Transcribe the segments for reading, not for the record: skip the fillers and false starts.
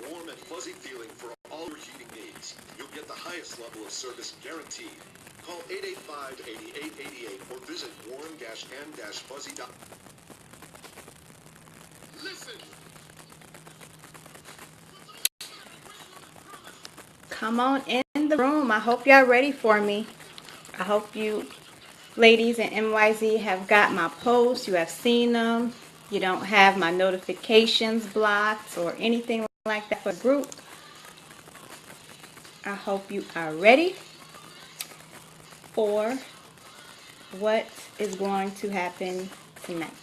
warm and fuzzy feeling for all your heating needs. You'll get the highest level of service guaranteed. Call 885-8888 or visit warm-and-fuzzy.com. Listen. Come on in the room. I hope y'all ready for me. I hope you ladies in NYZ have got my posts. You have seen them. You don't have my notifications blocked or anything like that for the group. I hope you are ready for what is going to happen tonight.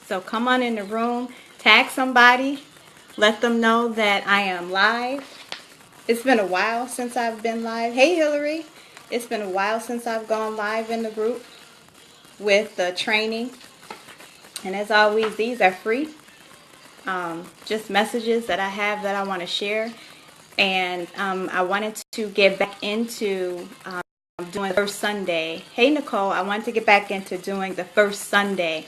So come on in the room, tag somebody, let them know that I am live. It's been a while since I've been live. Hey Hillary, it's been a while since I've gone live in the group with the training. And as always, these are free. Just messages that I have that I want to share. And I wanted to get back into doing the first Sunday. Hey Nicole, I wanted to get back into doing the first Sunday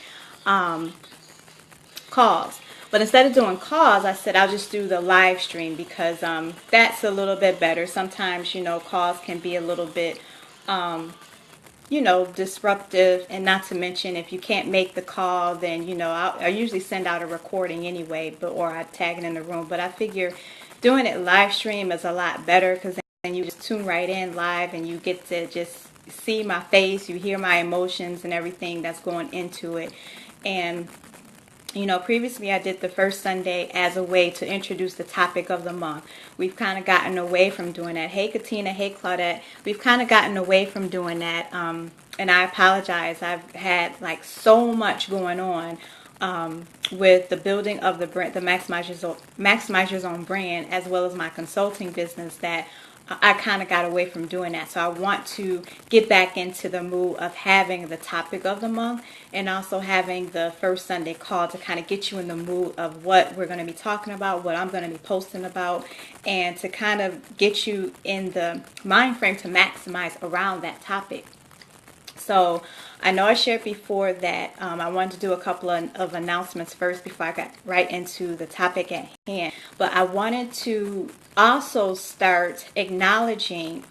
calls. But instead of doing calls, I said I'll just do the live stream because that's a little bit better. Sometimes, calls can be a little bit, disruptive. And not to mention, if you can't make the call, then, I usually send out a recording anyway, or I tag it in the room. But I figure doing it live stream is a lot better because then you just tune right in live and you get to just see my face, you hear my emotions and everything that's going into it. And previously I did the first Sunday as a way to introduce the topic of the month. We've kind of gotten away from doing that. Hey Katina, hey Claudette. We've kind of gotten away from doing that. And I apologize. I've had so much going on with the building of the brand, the Maximize Your Zone brand, as well as my consulting business, that I kind of got away from doing that. So I want to get back into the mood of having the topic of the month and also having the first Sunday call to kind of get you in the mood of what we're going to be talking about, what I'm going to be posting about, and to kind of get you in the mind frame to maximize around that topic. So I know I shared before that I wanted to do a couple of announcements first before I got right into the topic at hand. But I wanted to also start acknowledging,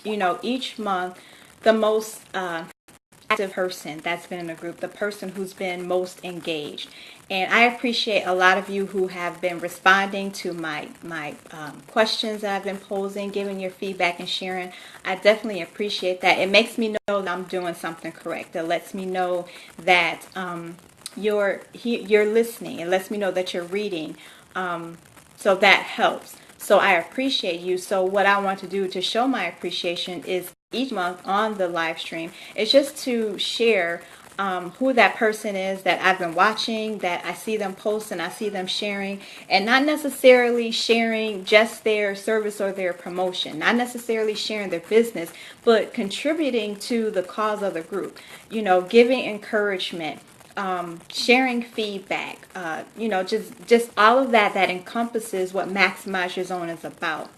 each month the most active person that's been in the group, the person who's been most engaged. And I appreciate a lot of you who have been responding to my questions that I've been posing, giving your feedback and sharing. I definitely appreciate that. It makes me know that I'm doing something correct. It lets me know that you're listening. It lets me know that you're reading. So that helps. So I appreciate you. So what I want to do to show my appreciation is each month on the live stream is just to share who that person is that I've been watching, that I see them post and I see them sharing, and not necessarily sharing just their service or their promotion, not necessarily sharing their business, but contributing to the cause of the group, giving encouragement, sharing feedback, just all of that encompasses what Maximize Your Zone is about.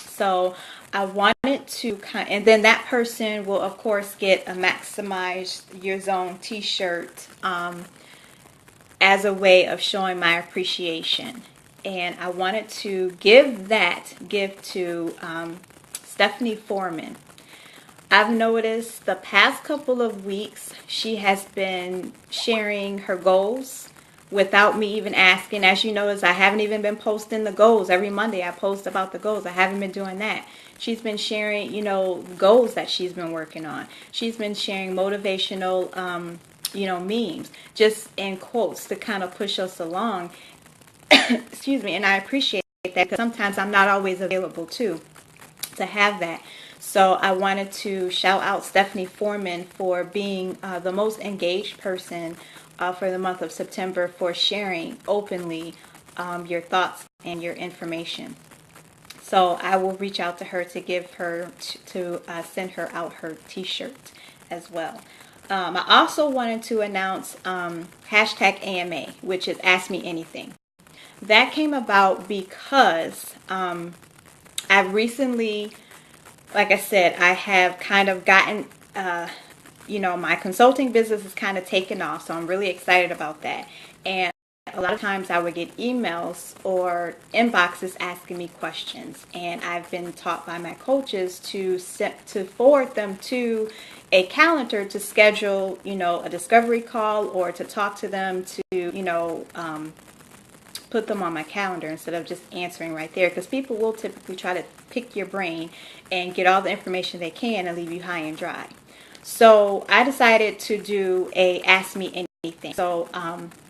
So I wanted to and then that person will of course get a Maximize Your Zone t-shirt as a way of showing my appreciation. And I wanted to give that gift to Stephanie Foreman. I've noticed the past couple of weeks she has been sharing her goals without me even asking. As you notice, I haven't even been posting the goals. Every Monday I post about the goals. I haven't been doing that. She's been sharing, goals that she's been working on. She's been sharing motivational, memes, just in quotes to kind of push us along. Excuse me. And I appreciate that because sometimes I'm not always available to have that. So I wanted to shout out Stephanie Foreman for being the most engaged person for the month of September, for sharing openly your thoughts and your information. So I will reach out to her to give her to send her out her t-shirt as well. I also wanted to announce hashtag AMA, which is Ask Me Anything. That came about because I recently, like I said, I have kind of gotten, my consulting business is kind of taken off, so I'm really excited about that. And a lot of times I would get emails or inboxes asking me questions, and I've been taught by my coaches to forward them to a calendar to schedule, a discovery call, or to talk to them to, put them on my calendar instead of just answering right there, because people will typically try to pick your brain and get all the information they can and leave you high and dry. So I decided to do a Ask Me Anything. So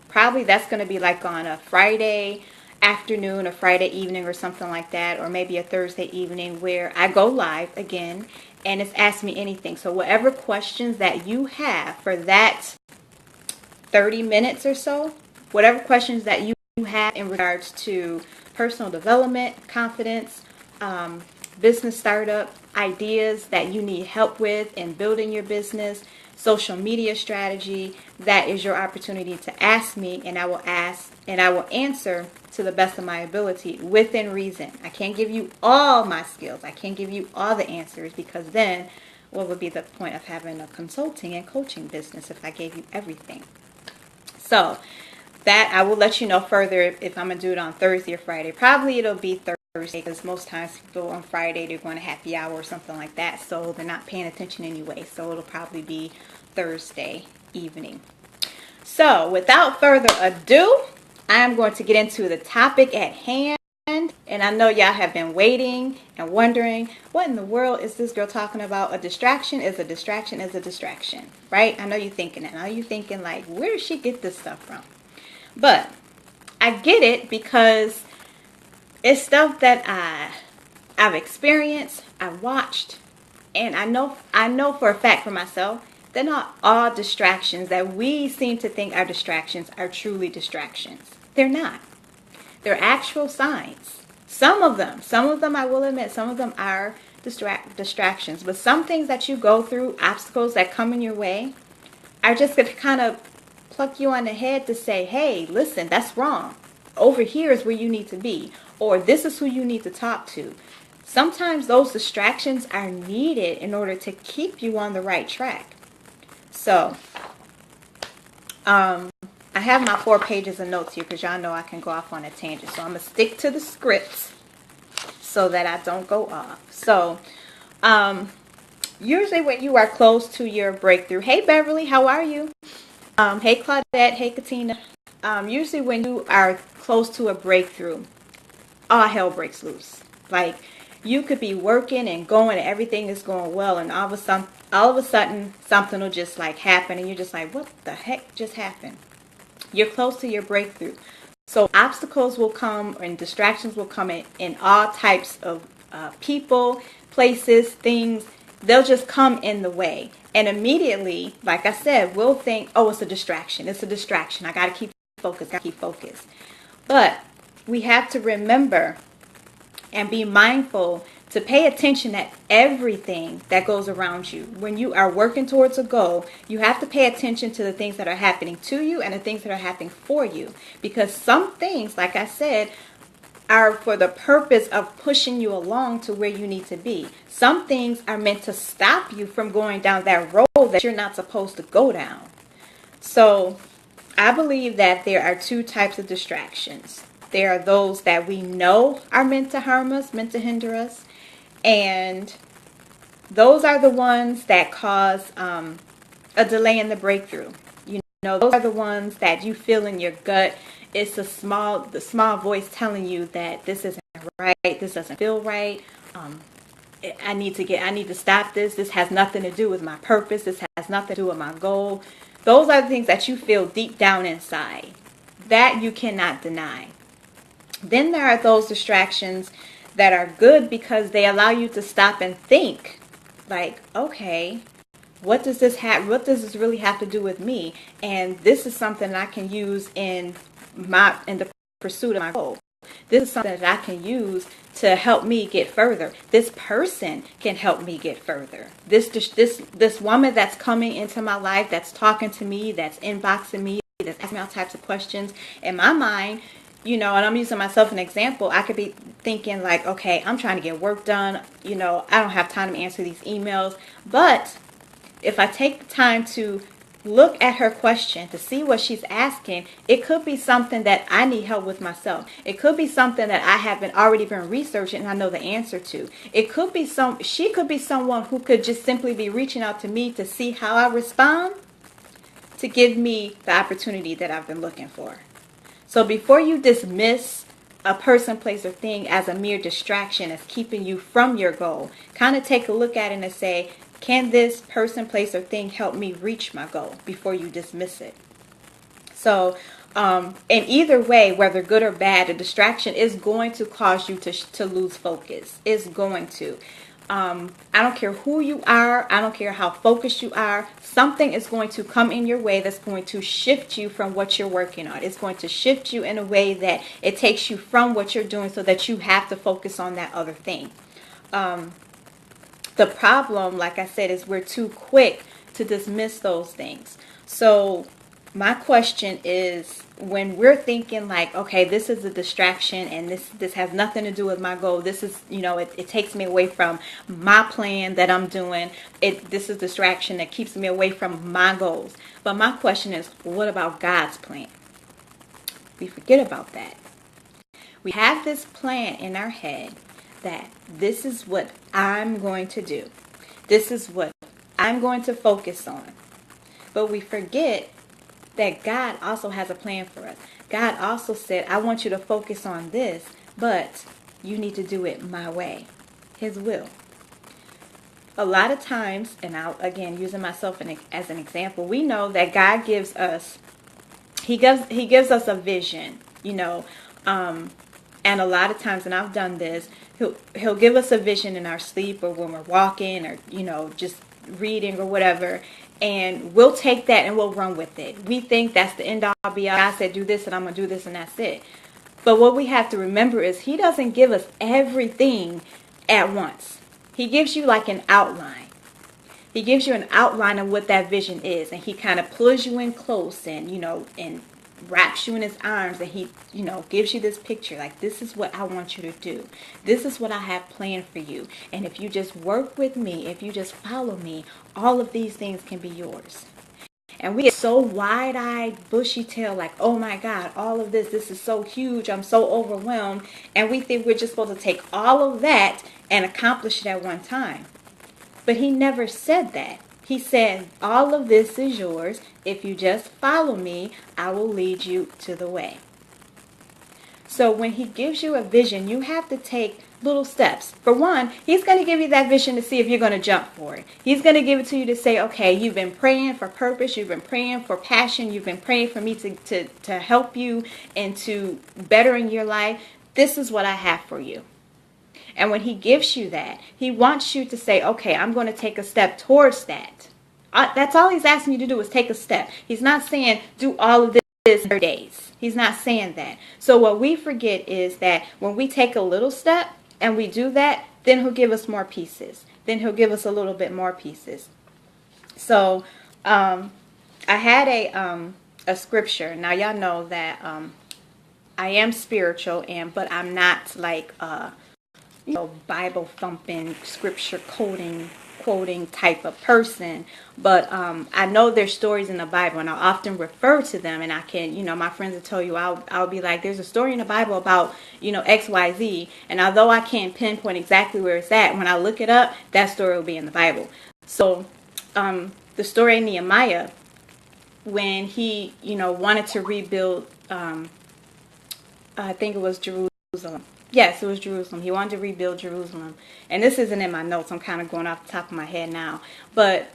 probably that's going to be like on a Friday afternoon or Friday evening or something like that, or maybe a Thursday evening, where I go live again and it's Ask Me Anything. So whatever questions that you have for that 30 minutes or so, whatever questions that you have in regards to personal development, confidence, business startup, ideas that you need help with in building your business, social media strategy, that is your opportunity to ask me, and I will answer to the best of my ability within reason. I can't give you all my skills. I can't give you all the answers, because then what would be the point of having a consulting and coaching business if I gave you everything? So that I will let you know further if I'm going to do it on Thursday or Friday. Probably it'll be Thursday, because most times people on Friday, they're going to happy hour or something like that. So they're not paying attention anyway. So it'll probably be Thursday evening. So without further ado, I'm going to get into the topic at hand. And I know y'all have been waiting and wondering, what in the world is this girl talking about? A distraction is a distraction is a distraction, right? I know you're thinking that. I know you're thinking like, where does she get this stuff from? But I get it, because it's stuff that I've experienced, I've watched, and I know for a fact for myself that not all distractions that we seem to think are distractions are truly distractions. They're not. They're actual signs. Some of them I will admit, some of them are distractions. But some things that you go through, obstacles that come in your way, are just going to kind of pluck you on the head to say, hey, listen, that's wrong. Over here is where you need to be. Or this is who you need to talk to. Sometimes those distractions are needed in order to keep you on the right track. So, I have my 4 pages of notes here, because y'all know I can go off on a tangent. So I'm going to stick to the script so that I don't go off. So, usually when you are close to your breakthrough, hey Beverly, how are you? Hey Claudette, hey Katina. Usually when you are close to a breakthrough, all hell breaks loose. Like, you could be working and going and everything is going well, and all of a sudden something will just like happen, and you're just like, what the heck just happened? You're close to your breakthrough. So obstacles will come and distractions will come in all types of people, places, things. They'll just come in the way. And immediately, like I said, we'll think, oh, it's a distraction. It's a distraction. I got to keep focused. But we have to remember and be mindful to pay attention at everything that goes around you. When you are working towards a goal, you have to pay attention to the things that are happening to you and the things that are happening for you. Because some things, like I said, are for the purpose of pushing you along to where you need to be. Some things are meant to stop you from going down that road that you're not supposed to go down. So I believe that there are 2 types of distractions. There are those that we know are meant to harm us, meant to hinder us. And those are the ones that cause a delay in the breakthrough. You know, those are the ones that you feel in your gut. It's the small voice telling you that this isn't right, this doesn't feel right. I need to stop this. This has nothing to do with my purpose. This has nothing to do with my goal. Those are the things that you feel deep down inside that you cannot deny. Then there are those distractions that are good because they allow you to stop and think, like, okay, what does this really have to do with me? And this is something I can use in the pursuit of my goal. This is something that I can use to help me get further. This person can help me get further. This woman that's coming into my life, that's talking to me, that's inboxing me, that's asking me all types of questions. In my mind, and I'm using myself as an example, I could be thinking like, okay, I'm trying to get work done. I don't have time to answer these emails. But if I take the time to look at her question to see what she's asking. It could be something that I need help with myself. It could be something that I have already been researching and I know the answer to. It could be she could be someone who could just simply be reaching out to me to see how I respond, to give me the opportunity that I've been looking for. So before you dismiss a person, place, or thing as a mere distraction, as keeping you from your goal, kind of take a look at it and say, can this person, place, or thing help me reach my goal, before you dismiss it? So, in either way, whether good or bad, a distraction is going to cause you to lose focus. It's going to. I don't care who you are. I don't care how focused you are. Something is going to come in your way that's going to shift you from what you're working on. It's going to shift you in a way that it takes you from what you're doing so that you have to focus on that other thing. The problem, like I said, is we're too quick to dismiss those things. So my question is, when we're thinking like, okay, this is a distraction and this has nothing to do with my goal. This is, it takes me away from my plan that I'm doing. This is distraction that keeps me away from my goals. But my question is, what about God's plan? We forget about that. We have this plan in our head that this is what I'm going to do. This is what I'm going to focus on. But we forget that God also has a plan for us. God also said, I want you to focus on this, but you need to do it my way, His will. A lot of times, and I'll again using myself as an example, we know that God gives us, He gives us a vision, and a lot of times, and I've done this, He'll give us a vision in our sleep or when we're walking or, just reading or whatever. And we'll take that and we'll run with it. We think that's the end all be all. God said do this and I'm going to do this and that's it. But what we have to remember is He doesn't give us everything at once. He gives you like an outline. He gives you an outline of what that vision is. And He kind of pulls you in close and, and wraps you in His arms, and He, gives you this picture like, this is what I want you to do. This is what I have planned for you. And if you just work with me, if you just follow me, all of these things can be yours. And we get so wide-eyed, bushy-tailed, like, oh my God, all of this is so huge, I'm so overwhelmed. And we think we're just supposed to take all of that and accomplish it at one time. But He never said that. He said, all of this is yours. If you just follow me, I will lead you to the way. So when He gives you a vision, you have to take little steps. For one, He's going to give you that vision to see if you're going to jump for it. He's going to give it to you to say, okay, you've been praying for purpose. You've been praying for passion. You've been praying for me to help you and to bettering your life. This is what I have for you. And when He gives you that, He wants you to say, okay, I'm going to take a step towards that. That's all He's asking you to do is take a step. He's not saying do all of this in 30 days. He's not saying that. So what we forget is that when we take a little step and we do that, then He'll give us more pieces. Then He'll give us a little bit more pieces. So I had a scripture. Now y'all know that I am spiritual, but I'm not like Bible thumping, scripture quoting type of person. But I know there's stories in the Bible, and I often refer to them. And I can, my friends will tell you, I'll be like, there's a story in the Bible about, X, Y, Z. And although I can't pinpoint exactly where it's at, when I look it up, that story will be in the Bible. So the story in Nehemiah, when he, wanted to rebuild, I think it was Jerusalem. Yes, it was Jerusalem. He wanted to rebuild Jerusalem. And this isn't in my notes. I'm kind of going off the top of my head now. But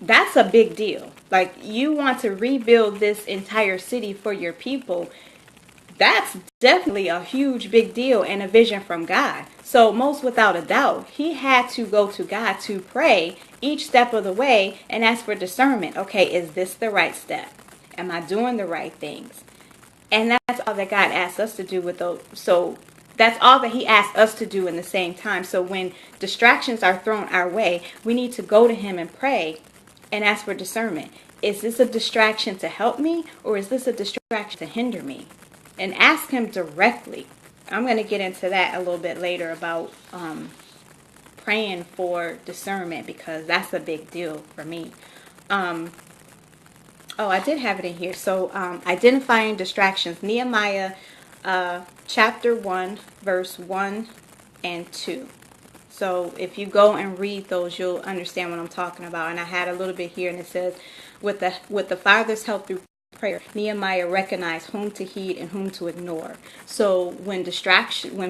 that's a big deal. Like, you want to rebuild this entire city for your people. That's definitely a huge, big deal and a vision from God. So most without a doubt, he had to go to God to pray each step of the way and ask for discernment. Okay, is this the right step? Am I doing the right things? And that's all that God asks us to do with those. So that's all that He asks us to do in the same time. So when distractions are thrown our way, we need to go to Him and pray and ask for discernment. Is this a distraction to help me, or is this a distraction to hinder me? And ask Him directly. I'm going to get into that a little bit later about praying for discernment, because that's a big deal for me. Oh, I did have it in here. So, identifying distractions. Nehemiah chapter 1, verse 1 and 2. So, if you go and read those, you'll understand what I'm talking about. And I had a little bit here, and it says, with the Father's help through prayer, Nehemiah recognized whom to heed and whom to ignore. So when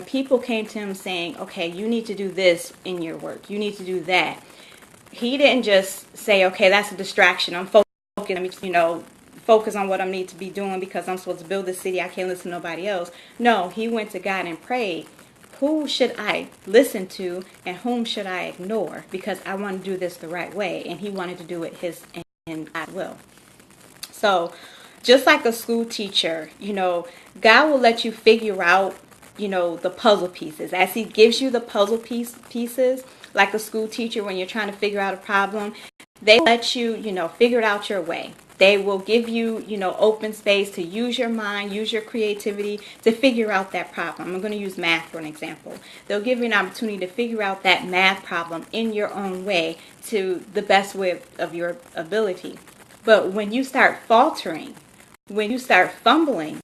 people came to him saying, okay, you need to do this in your work, you need to do that, he didn't just say, okay, that's a distraction. I'm focused, focus on what I need to be doing because I'm supposed to build this city. I can't listen to nobody else. No, he went to God and prayed. Who should I listen to and whom should I ignore? Because I want to do this the right way. And he wanted to do it his and God's will. So just like a school teacher, God will let you figure out, the puzzle pieces. As he gives you the puzzle pieces, like a school teacher, when you're trying to figure out a problem, they let you, figure it out your way. They will give you, open space to use your mind, use your creativity to figure out that problem. I'm going to use math for an example. They'll give you an opportunity to figure out that math problem in your own way to the best way of your ability. But when you start faltering, when you start fumbling,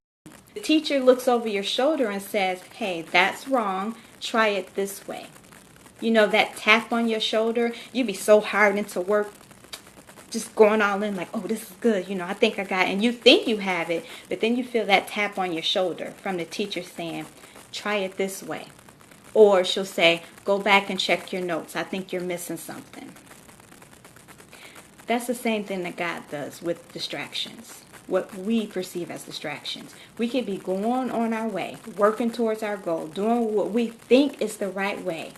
the teacher looks over your shoulder and says, hey, that's wrong. Try it this way. That tap on your shoulder, you be so hard into work, just going all in like, oh, this is good. I think I got it. And you think you have it, but then you feel that tap on your shoulder from the teacher saying, try it this way. Or she'll say, go back and check your notes. I think you're missing something. That's the same thing that God does with distractions, what we perceive as distractions. We could be going on our way, working towards our goal, doing what we think is the right way.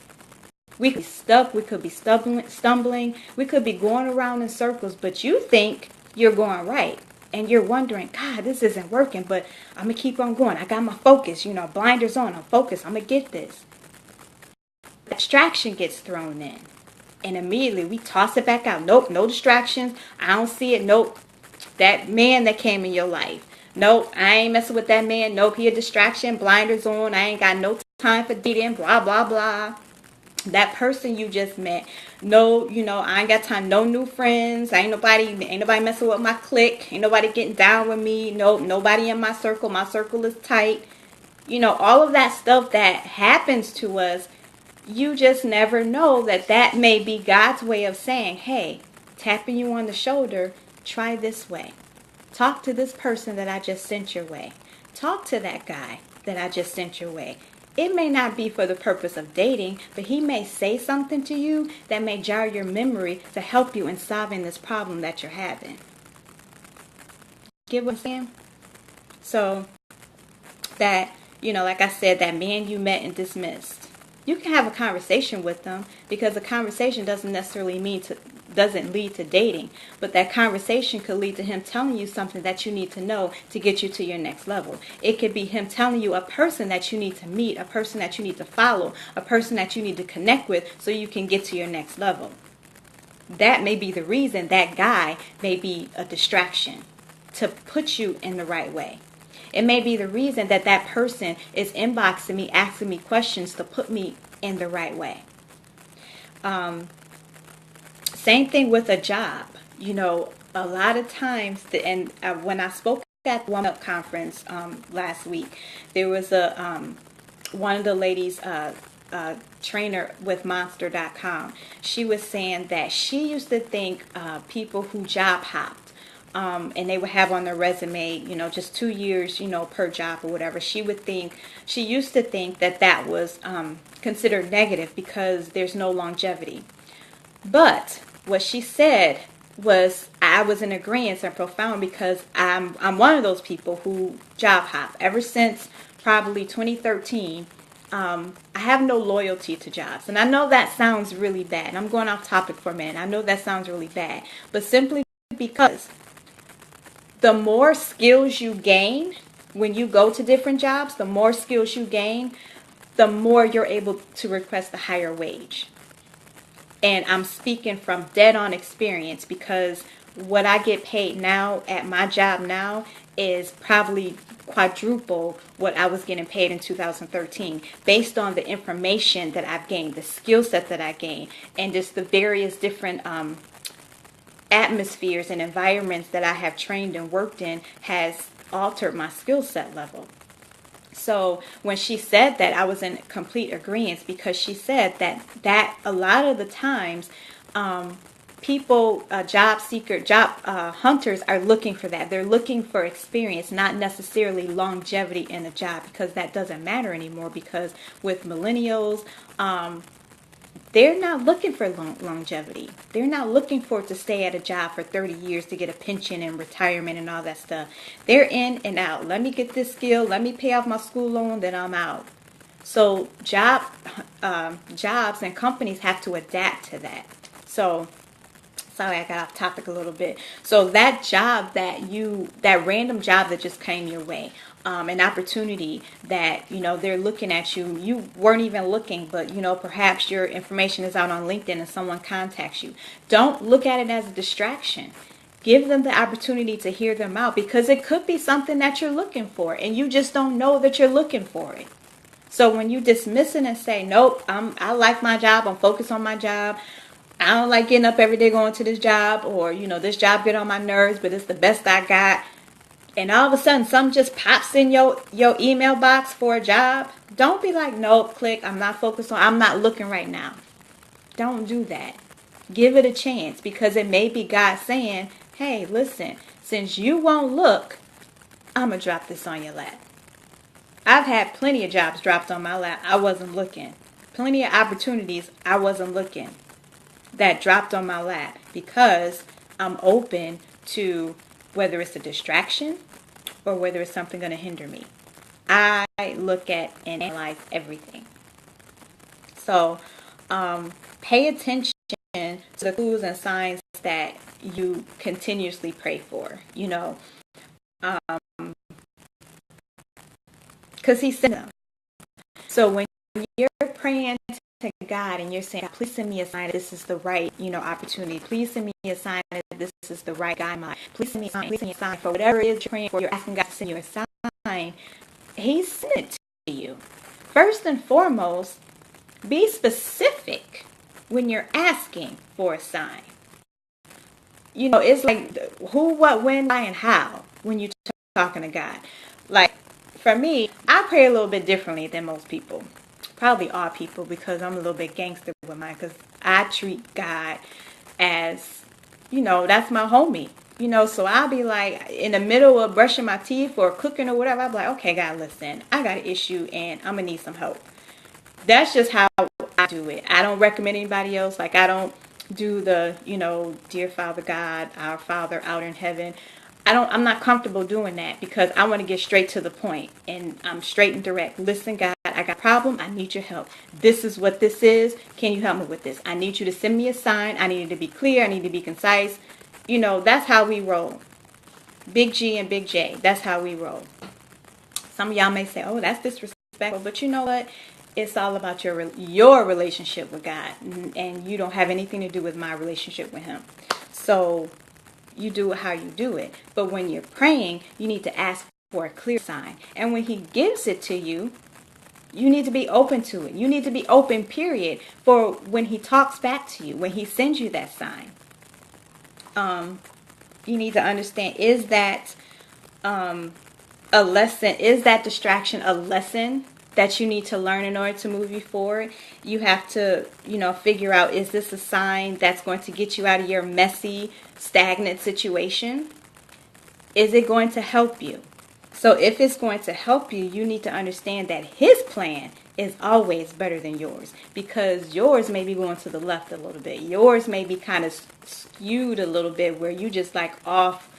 We could be stuck, we could be stumbling, we could be going around in circles, but you think you're going right. And you're wondering, God, this isn't working, but I'm going to keep on going. I got my focus, blinders on, I'm focused, I'm going to get this. Distraction gets thrown in. And immediately we toss it back out. Nope, no distractions. I don't see it. Nope, that man that came in your life. Nope, I ain't messing with that man. Nope, he a distraction. Blinders on. I ain't got no time for dating. Blah, blah, blah. That person you just met. No, I ain't got time. No new friends. Ain't nobody messing with my clique. Ain't nobody getting down with me. Nope, nobody in my circle. My circle is tight. All of that stuff that happens to us. You just never know that may be God's way of saying, hey, tapping you on the shoulder, try this way. Talk to this person that I just sent your way. Talk to that guy that I just sent your way. It may not be for the purpose of dating, but he may say something to you that may jar your memory to help you in solving this problem that you're having. Get what I'm saying? So that, like I said, that man you met and dismissed. You can have a conversation with them because a conversation doesn't lead to dating, but that conversation could lead to him telling you something that you need to know to get you to your next level. It could be him telling you a person that you need to meet, a person that you need to follow, a person that you need to connect with so you can get to your next level. That may be the reason that guy may be a distraction to put you in the right way. It may be the reason that person is inboxing me, asking me questions to put me in the right way. Same thing with a job. A lot of times, when I spoke at the Woman Up conference last week, there was one of the ladies, trainer with Monster.com. She was saying that she used to think people who job hopped, and they would have on their resume, just 2 years, per job or whatever. She used to think that was considered negative because there's no longevity. But what she said was, I was in agreement and profound because I'm one of those people who job hop. Ever since probably 2013, I have no loyalty to jobs. And I know that sounds really bad. I'm going off topic for a minute. I know that sounds really bad. But simply because the more skills you gain when you go to different jobs, the more skills you gain, the more you're able to request a higher wage. And I'm speaking from dead on experience because what I get paid now at my job now is probably quadruple what I was getting paid in 2013 based on the information that I've gained, the skill set that I gained, and just the various different atmospheres and environments that I have trained and worked in has altered my skill set level. So when she said that, I was in complete agreement, because she said that a lot of the times, people, job hunters are looking for that. They're looking for experience, not necessarily longevity in a job, because that doesn't matter anymore. Because with millennials, they're not looking for longevity. They're not looking for to stay at a job for 30 years to get a pension and retirement and all that stuff. They're in and out. Let me get this skill. Let me pay off my school loan, then I'm out. So jobs and companies have to adapt to that. So sorry, I got off topic a little bit. So that that random job that just came your way, an opportunity that, they're looking at you. You weren't even looking, but, perhaps your information is out on LinkedIn and someone contacts you. Don't look at it as a distraction. Give them the opportunity to hear them out, because it could be something that you're looking for and you just don't know that you're looking for it. So when you dismiss it and say, nope, I like my job, I'm focused on my job, I don't like getting up every day going to this job, or, this job get on my nerves, but it's the best I got. And all of a sudden, something just pops in your email box for a job. Don't be like, nope, click, I'm not looking right now. Don't do that. Give it a chance, because it may be God saying, hey, listen, since you won't look, I'm going to drop this on your lap. I've had plenty of jobs dropped on my lap. I wasn't looking. Plenty of opportunities. I wasn't looking. That dropped on my lap, because I'm open to whether it's a distraction or whether it's something going to hinder me. I look at and analyze everything. So pay attention to the clues and signs that you continuously pray for, because he sent them. So when you're praying to God and you're saying, please send me a sign that this is the right, opportunity. Please send me a sign that this is the right guideline. Please send me a sign. Please send me a sign for whatever it is you're praying for. You're asking God to send you a sign. He sent it to you. First and foremost, be specific when you're asking for a sign. It's like who, what, when, why, and how when you're talking to God. Like, for me, I pray a little bit differently than most people. Probably all people, because I'm a little bit gangster with mine, because I treat God as, that's my homie. So I'll be like, in the middle of brushing my teeth or cooking or whatever, I'll be like, okay, God, listen, I got an issue and I'm going to need some help. That's just how I do it. I don't recommend anybody else. Like, I don't do the, dear Father God, our Father out in heaven. I'm not comfortable doing that, because I want to get straight to the point, and I'm straight and direct. Listen, God, I got a problem. I need your help. This is what this is. Can you help me with this? I need you to send me a sign. I need it to be clear. I need to be concise. That's how we roll. Big G and Big J. That's how we roll. Some of y'all may say, oh, that's disrespectful. But you know what? It's all about your relationship with God. And you don't have anything to do with my relationship with him. So you do it how you do it. But when you're praying, you need to ask for a clear sign. And when he gives it to you, you need to be open to it. You need to be open, period, for when he talks back to you, when he sends you that sign. You need to understand, is that a lesson? Is that distraction a lesson that you need to learn in order to move you forward? You have to, figure out, is this a sign that's going to get you out of your messy, stagnant situation? Is it going to help you? So if it's going to help you, you need to understand that his plan is always better than yours, because yours may be going to the left a little bit. Yours may be kind of skewed a little bit, where you just like off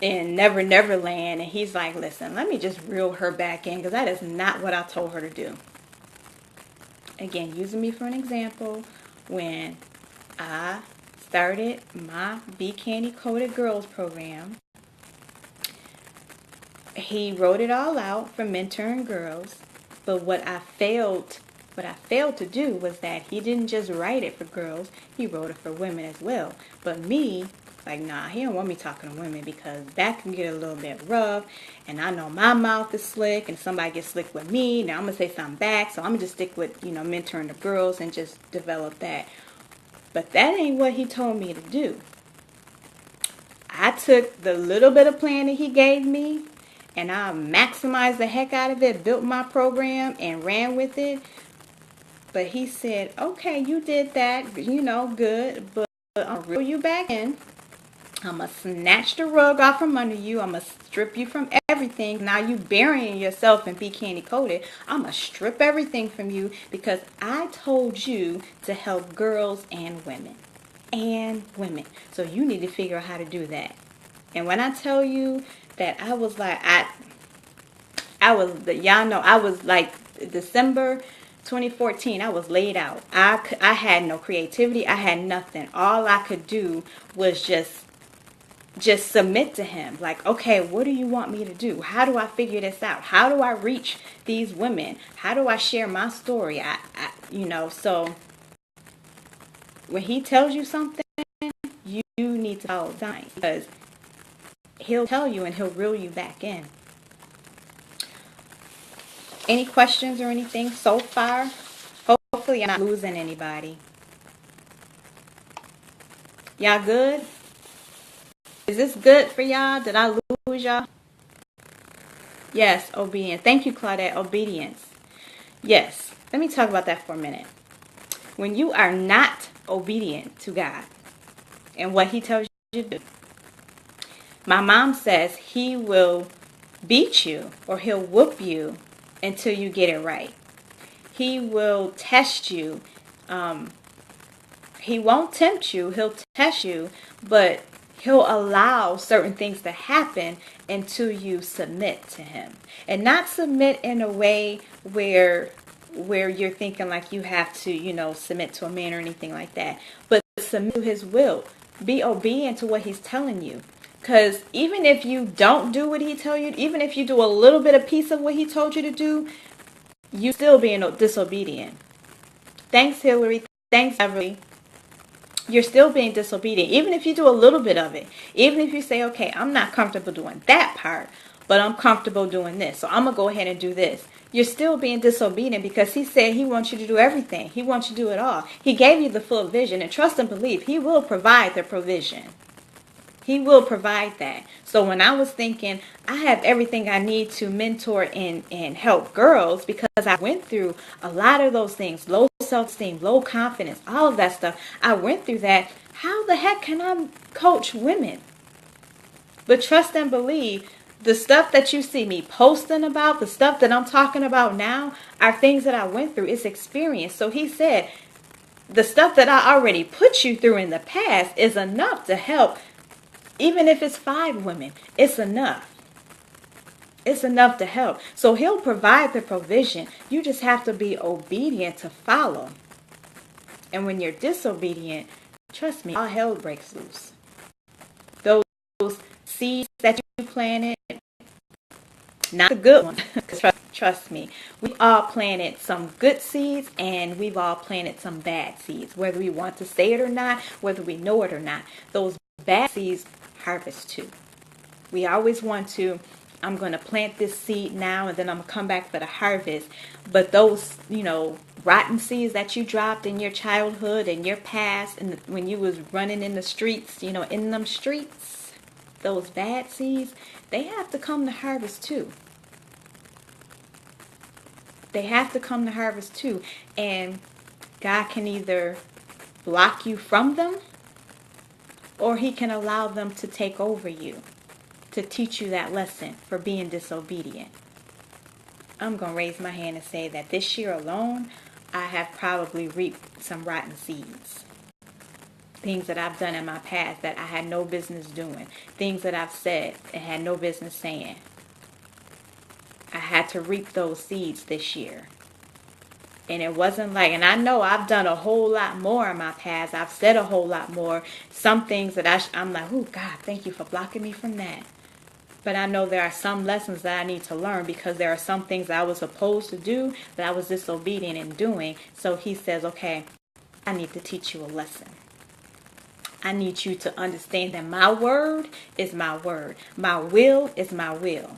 in Never Land, and he's like, listen, let me just reel her back in, because that is not what I told her to do. Again, using me for an example, when I started my Be Candy Coated Girls program, he wrote it all out for mentoring girls, but what I failed to do was that he didn't just write it for girls, he wrote it for women as well. But me, like, nah, he don't want me talking to women, because that can get a little bit rough, and I know my mouth is slick, and somebody gets slick with me, now I'm going to say something back, so I'm going to just stick with, mentoring the girls and just develop that. But that ain't what he told me to do. I took the little bit of plan that he gave me and I maximized the heck out of it, built my program and ran with it. But he said, okay, you did that, good, but I'm going to reel you back in. I'm going to snatch the rug off from under you. I'm going to strip you from everything. Now you burying yourself in be candy coated. I'm going to strip everything from you because I told you to help girls and women. So you need to figure out how to do that. And when I tell you that I was like, y'all know, I was like December 2014, I was laid out. I had no creativity. I had nothing. All I could do was just submit to him. Like, okay, what do you want me to do? How do I figure this out? How do I reach these women? How do I share my story? So when he tells you something, you need to follow signs because he'll tell you and he'll reel you back in. Any questions or anything so far? Hopefully I'm not losing anybody. Y'all good? Is this good for y'all? Did I lose y'all? Yes, obedience. Thank you, Claudette. Obedience. Yes. Let me talk about that for a minute. When you are not obedient to God and what he tells you to do, my mom says he will beat you or he'll whoop you until you get it right. He will test you. He won't tempt you. He'll test you, but he'll allow certain things to happen until you submit to him. And not submit in a way where you're thinking like you have to, submit to a man or anything like that. But submit to his will. Be obedient to what he's telling you. Because even if you don't do what he tells you, even if you do a little bit of piece of what he told you to do, you still being disobedient. Thanks, Hillary. Thanks, Beverly. You're still being disobedient. Even if you do a little bit of it. Even if you say, okay, I'm not comfortable doing that part, but I'm comfortable doing this. So I'm going to go ahead and do this. You're still being disobedient because he said he wants you to do everything. He wants you to do it all. He gave you the full vision, and trust and believe he will provide the provision. He will provide that. So when I was thinking, I have everything I need to mentor and help girls because I went through a lot of those things, low self-esteem, low confidence, all of that stuff. I went through that. How the heck can I coach women? But trust and believe, the stuff that you see me posting about, the stuff that I'm talking about now are things that I went through. It's experience. So he said, the stuff that I already put you through in the past is enough to help. Even if it's 5 women, it's enough. It's enough to help. So he'll provide the provision. You just have to be obedient to follow. And when you're disobedient, trust me, all hell breaks loose. Those seeds that you planted, not the good ones. Trust me, we've all planted some good seeds and we've all planted some bad seeds. Whether we want to say it or not, whether we know it or not, those bad seeds harvest too. We always want to, I'm going to plant this seed now and then I'm going to come back for the harvest. But those, rotten seeds that you dropped in your childhood and your past and when you was running in the streets, in them streets, those bad seeds, they have to come to harvest too. They have to come to harvest too. And God can either block you from them or he can allow them to take over you to teach you that lesson for being disobedient. I'm going to raise my hand and say that this year alone, I have probably reaped some rotten seeds. Things that I've done in my past that I had no business doing. Things that I've said and had no business saying. I had to reap those seeds this year. And it wasn't like, and I know I've done a whole lot more in my past. I've said a whole lot more. Some things that I'm like, oh God, thank you for blocking me from that. But I know there are some lessons that I need to learn because there are some things I was supposed to do that I was disobedient in doing. So he says, okay, I need to teach you a lesson. I need you to understand that my word is my word. My will is my will.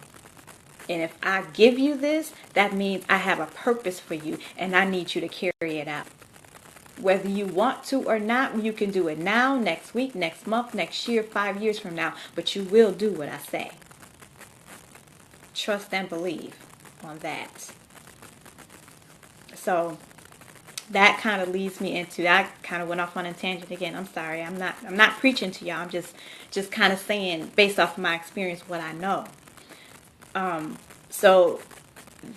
And if I give you this, that means I have a purpose for you and I need you to carry it out. Whether you want to or not, you can do it now, next week, next month, next year, 5 years from now, but you will do what I say. Trust and believe on that. So that kind of leads me into, I kind of went off on a tangent again. I'm sorry. I'm not preaching to y'all. I'm just kind of saying based off of my experience what I know. So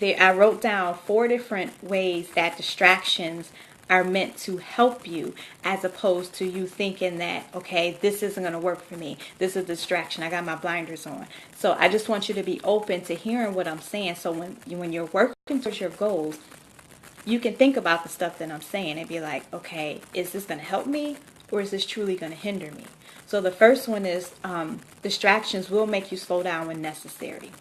I wrote down 4 different ways that distractions are meant to help you, as opposed to you thinking that, okay, this isn't going to work for me. This is a distraction. I got my blinders on. So I just want you to be open to hearing what I'm saying. So when you're working towards your goals, you can think about the stuff that I'm saying and be like, okay, is this going to help me, or is this truly going to hinder me? So the first one is distractions will make you slow down when necessary.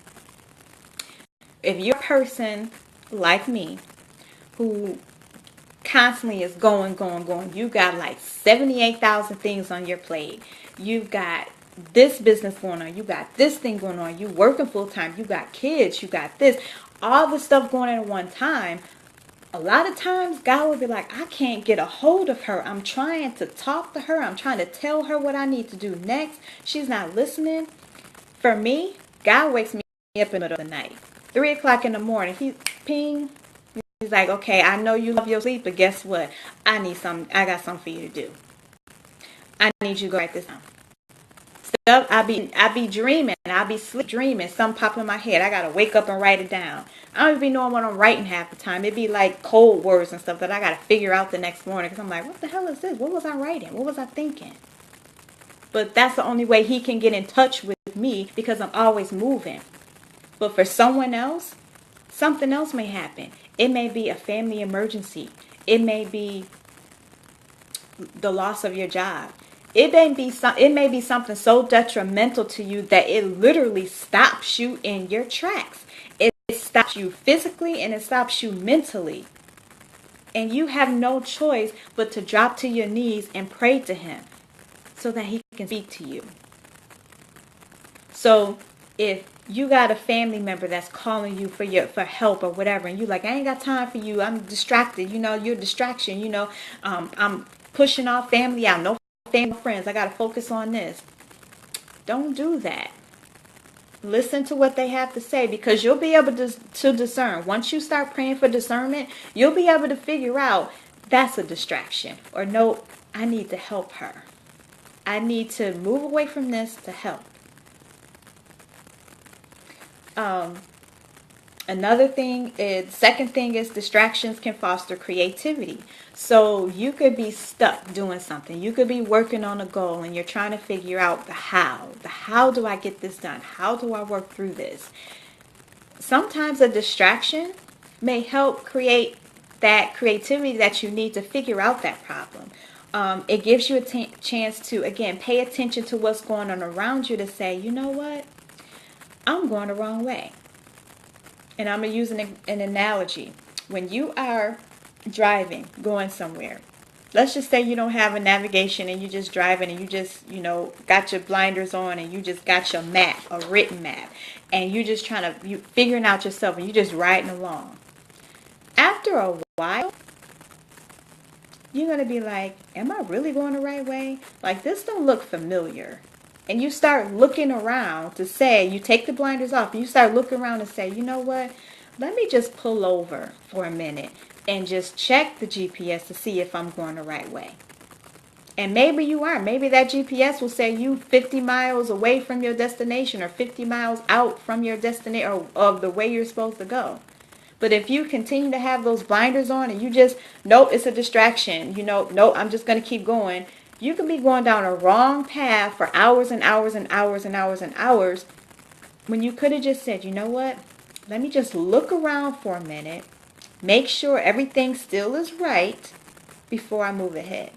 If you're a person like me who constantly is going, you got like 78,000 things on your plate. You've got this business going on. You got this thing going on. You working full time. You got kids. You got this. All the stuff going on at one time. A lot of times God will be like, I can't get a hold of her. I'm trying to talk to her. I'm trying to tell her what I need to do next. She's not listening. For me, God wakes me up in the middle of the night. 3 o'clock in the morning. He ping. He's like, okay, I know you love your sleep, but guess what? I got something for you to do. I need you to go write this down. Stuff I be dreaming. I be sleep dreaming. Something pop in my head. I gotta wake up and write it down. I don't even be knowing what I'm writing half the time. It be like cold words and stuff that I gotta figure out the next morning, because I'm like, what the hell is this? What was I writing? What was I thinking? But that's the only way he can get in touch with me, because I'm always moving. But for someone else, something else may happen. It may be a family emergency. It may be the loss of your job. It may be something so detrimental to you that it literally stops you in your tracks. It stops you physically and it stops you mentally. And you have no choice but to drop to your knees and pray to him so that he can speak to you. So if you got a family member that's calling you for help or whatever, and you like, I ain't got time for you, I'm distracted, you're a distraction, I'm pushing off family out, no family friends, I got to focus on this. Don't do that. Listen to what they have to say, because you'll be able to discern. Once you start praying for discernment, you'll be able to figure out that's a distraction, or no, I need to help her. I need to move away from this to help. Second thing is distractions can foster creativity. So you could be stuck doing something. You could be working on a goal and you're trying to figure out the how do I get this done? How do I work through this? Sometimes a distraction may help create that creativity that you need to figure out that problem. It gives you a chance to, again, pay attention to what's going on around you, to say, you know what? I'm going the wrong way. And I'm going to use an analogy. When you are driving, going somewhere, let's just say you don't have a navigation and you're just driving and you just, got your blinders on and you just got your map, a written map, and you're just you figuring out yourself and you're just riding along. After a while, you're going to be like, am I really going the right way? Like, this don't look familiar. And you start looking around to say, you take the blinders off, and you start looking around and say, you know what? Let me just pull over for a minute and just check the GPS to see if I'm going the right way. And maybe you are. Maybe that GPS will say you 50 miles away from your destination, or 50 miles out from your destination, or of the way you're supposed to go. But if you continue to have those blinders on and you just, nope, it's a distraction, nope, I'm just going to keep going, you can be going down a wrong path for hours and hours and hours and hours and hours, when you could have just said, you know what, let me just look around for a minute, make sure everything still is right before I move ahead.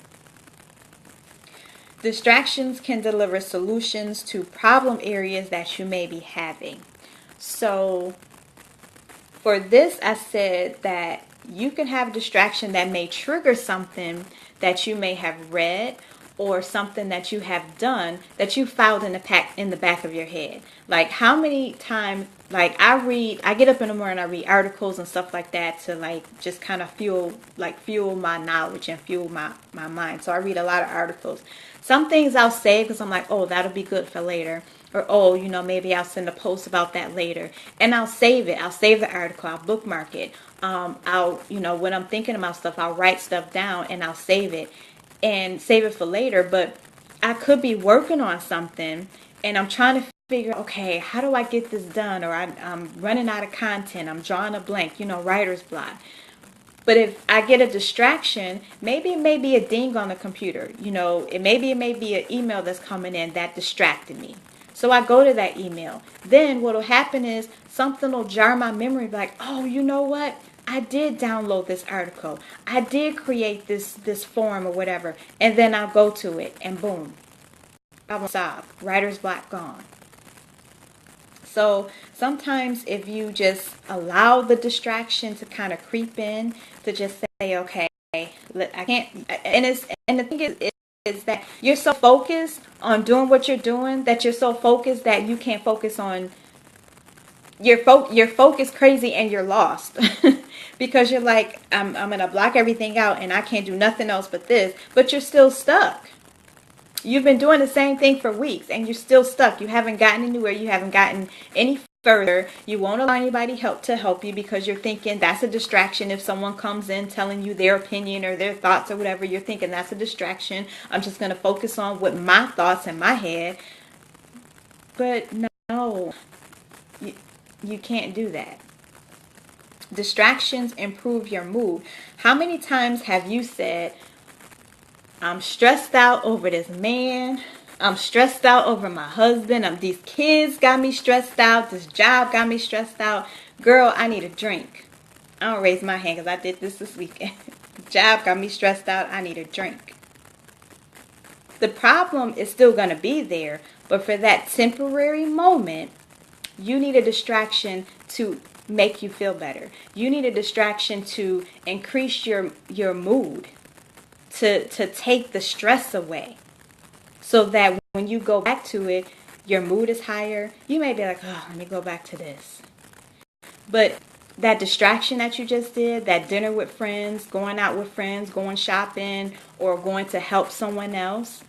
Distractions can deliver solutions to problem areas that you may be having. So for this, I said that you can have a distraction that may trigger something that you may have read or something that you have done that you filed in the back of your head. Like how many times, like I get up in the morning, I read articles and stuff like that to like just kind of fuel my knowledge and fuel my mind. So I read a lot of articles. Some things I'll save because I'm like, oh, that'll be good for later. Or, oh, maybe I'll send a post about that later. And I'll save it. I'll save the article. I'll bookmark it. I'll, when I'm thinking about stuff, I'll write stuff down and I'll save it. And save it for later. But I could be working on something and I'm trying to figure, okay, how do I get this done? Or I'm running out of content. I'm drawing a blank, writer's block. But if I get a distraction, maybe it may be a ding on the computer. It may be an email that's coming in that distracted me. So I go to that email. Then what will happen is something will jar my memory like, oh, you know what? I did download this article. I did create this form or whatever. And then I'll go to it and boom. Problem solved. Writer's block gone. So sometimes if you just allow the distraction to kind of creep in, to just say, okay, I can't, and the thing is that you're so focused on doing what you're doing that you're so focused that you can't focus on your focus crazy and you're lost because you're like, I'm gonna block everything out and I can't do nothing else but this, but you're still stuck. You've been doing the same thing for weeks and you're still stuck. You haven't gotten anywhere. You haven't gotten any further. You won't allow anybody to help you because you're thinking that's a distraction. If someone comes in telling you their opinion or their thoughts or whatever, you're thinking that's a distraction. I'm just going to focus on what my thoughts in my head. But no, you can't do that. Distractions improve your mood. How many times have you said, I'm stressed out over this man. I'm stressed out over my husband. These kids got me stressed out. This job got me stressed out. Girl, I need a drink. I don't raise my hand because I did this weekend. The job got me stressed out. I need a drink. The problem is still going to be there. But for that temporary moment, you need a distraction to make you feel better. You need a distraction to increase your mood. To take the stress away so that when you go back to it, your mood is higher. You may be like, oh, let me go back to this. But that distraction that you just did, that dinner with friends, going out with friends, going shopping, or going to help someone else,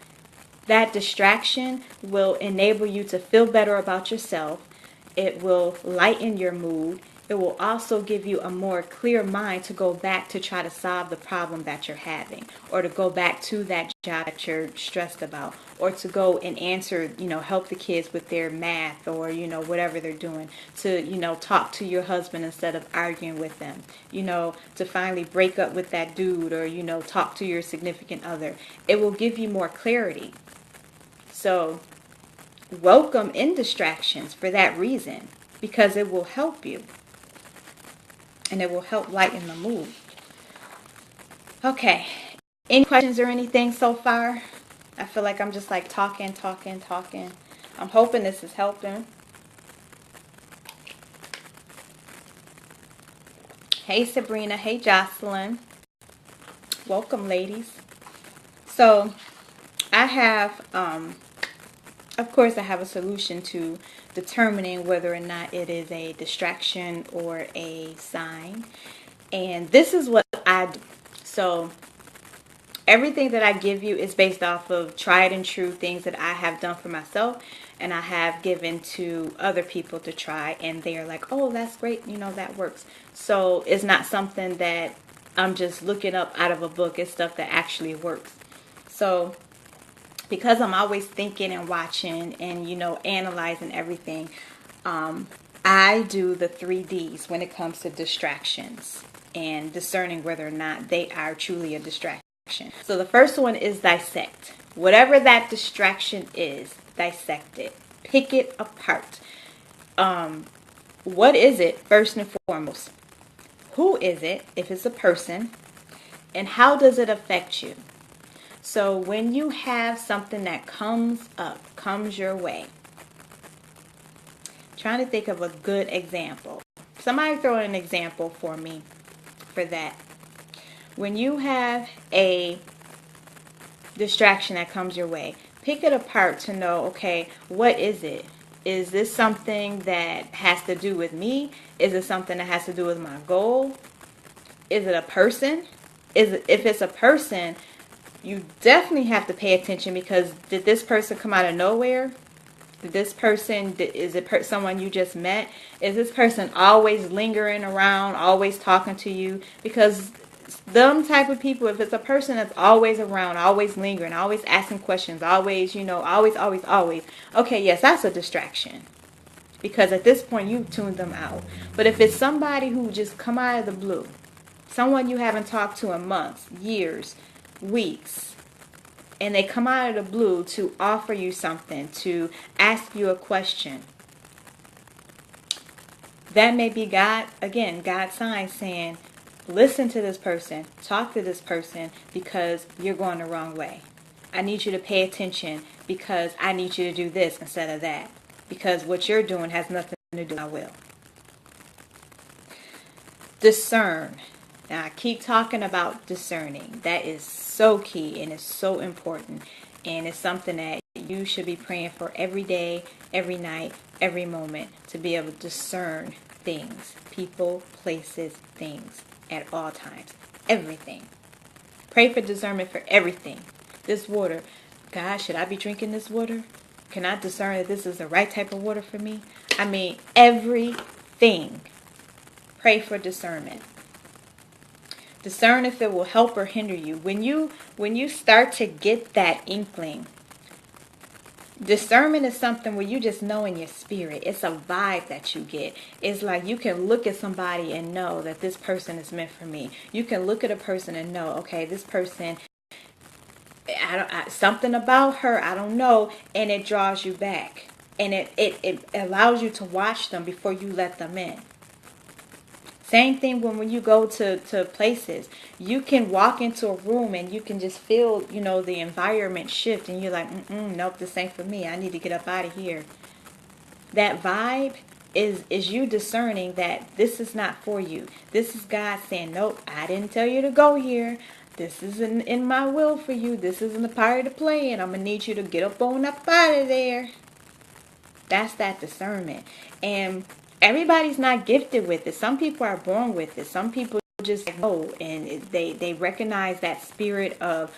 that distraction will enable you to feel better about yourself. It will lighten your mood. It will also give you a more clear mind to go back to try to solve the problem that you're having, or to go back to that job that you're stressed about, or to go and answer, help the kids with their math or, whatever they're doing, to, talk to your husband instead of arguing with them, to finally break up with that dude or, talk to your significant other. It will give you more clarity. So welcome in distractions for that reason, because it will help you. And it will help lighten the mood. Okay. Any questions or anything so far? I feel like I'm just like talking. I'm hoping this is helping. Hey Sabrina. Hey Jocelyn. Welcome, ladies. So I have, of course, I have a solution to determining whether or not it is a distraction or a sign. And this is what I do. So everything that I give you is based off of tried and true things that I have done for myself and I have given to other people to try. And they're like, oh, that's great. That works. So it's not something that I'm just looking up out of a book. It's stuff that actually works. So because I'm always thinking and watching and, analyzing everything, I do the 3 Ds when it comes to distractions and discerning whether or not they are truly a distraction. So the first one is dissect. Whatever that distraction is, dissect it. Pick it apart. What is it, first and foremost? Who is it, if it's a person? And how does it affect you? So when you have something that comes your way, trying to think of a good example. Somebody throw in an example for me for that. When you have a distraction that comes your way. Pick it apart to know, okay, what is it? Is this something that has to do with me? Is it something that has to do with my goal? Is it a person? If it's a person, you definitely have to pay attention, because did this person come out of nowhere? Did this person, is it someone you just met? Is this person always lingering around, always talking to you? Because them type of people, if it's a person that's always around, always lingering, always asking questions, always, always, okay, yes, that's a distraction. Because at this point, you've tuned them out. But if it's somebody who just come out of the blue, someone you haven't talked to in months, years, weeks, and they come out of the blue to offer you something, to ask you a question, that may be God, again, God's sign saying, listen to this person, talk to this person, because you're going the wrong way. I need you to pay attention because I need you to do this instead of that. Because what you're doing has nothing to do with my will. Discern. Now, I keep talking about discerning. That is so key and it's so important. And it's something that you should be praying for every day, every night, every moment, to be able to discern things, people, places, things at all times. Everything. Pray for discernment for everything. This water. God, should I be drinking this water? Can I discern that this is the right type of water for me? I mean, everything. Pray for discernment. Discern if it will help or hinder you. When you start to get that inkling, discernment is something where you just know in your spirit. It's a vibe that you get. It's like you can look at somebody and know that this person is meant for me. You can look at a person and know, okay, this person, something about her, I don't know, and it draws you back. And it allows you to watch them before you let them in. Same thing when you go to places. You can walk into a room and you can just feel, the environment shift. And you're like, nope, this ain't for me. I need to get up out of here. That vibe is you discerning that this is not for you. This is God saying, nope, I didn't tell you to go here. This isn't in my will for you. This isn't the part to play in. I'm going to need you to get up on up out of there. That's that discernment. And everybody's not gifted with it. Some people are born with it. Some people just know, and they recognize that spirit of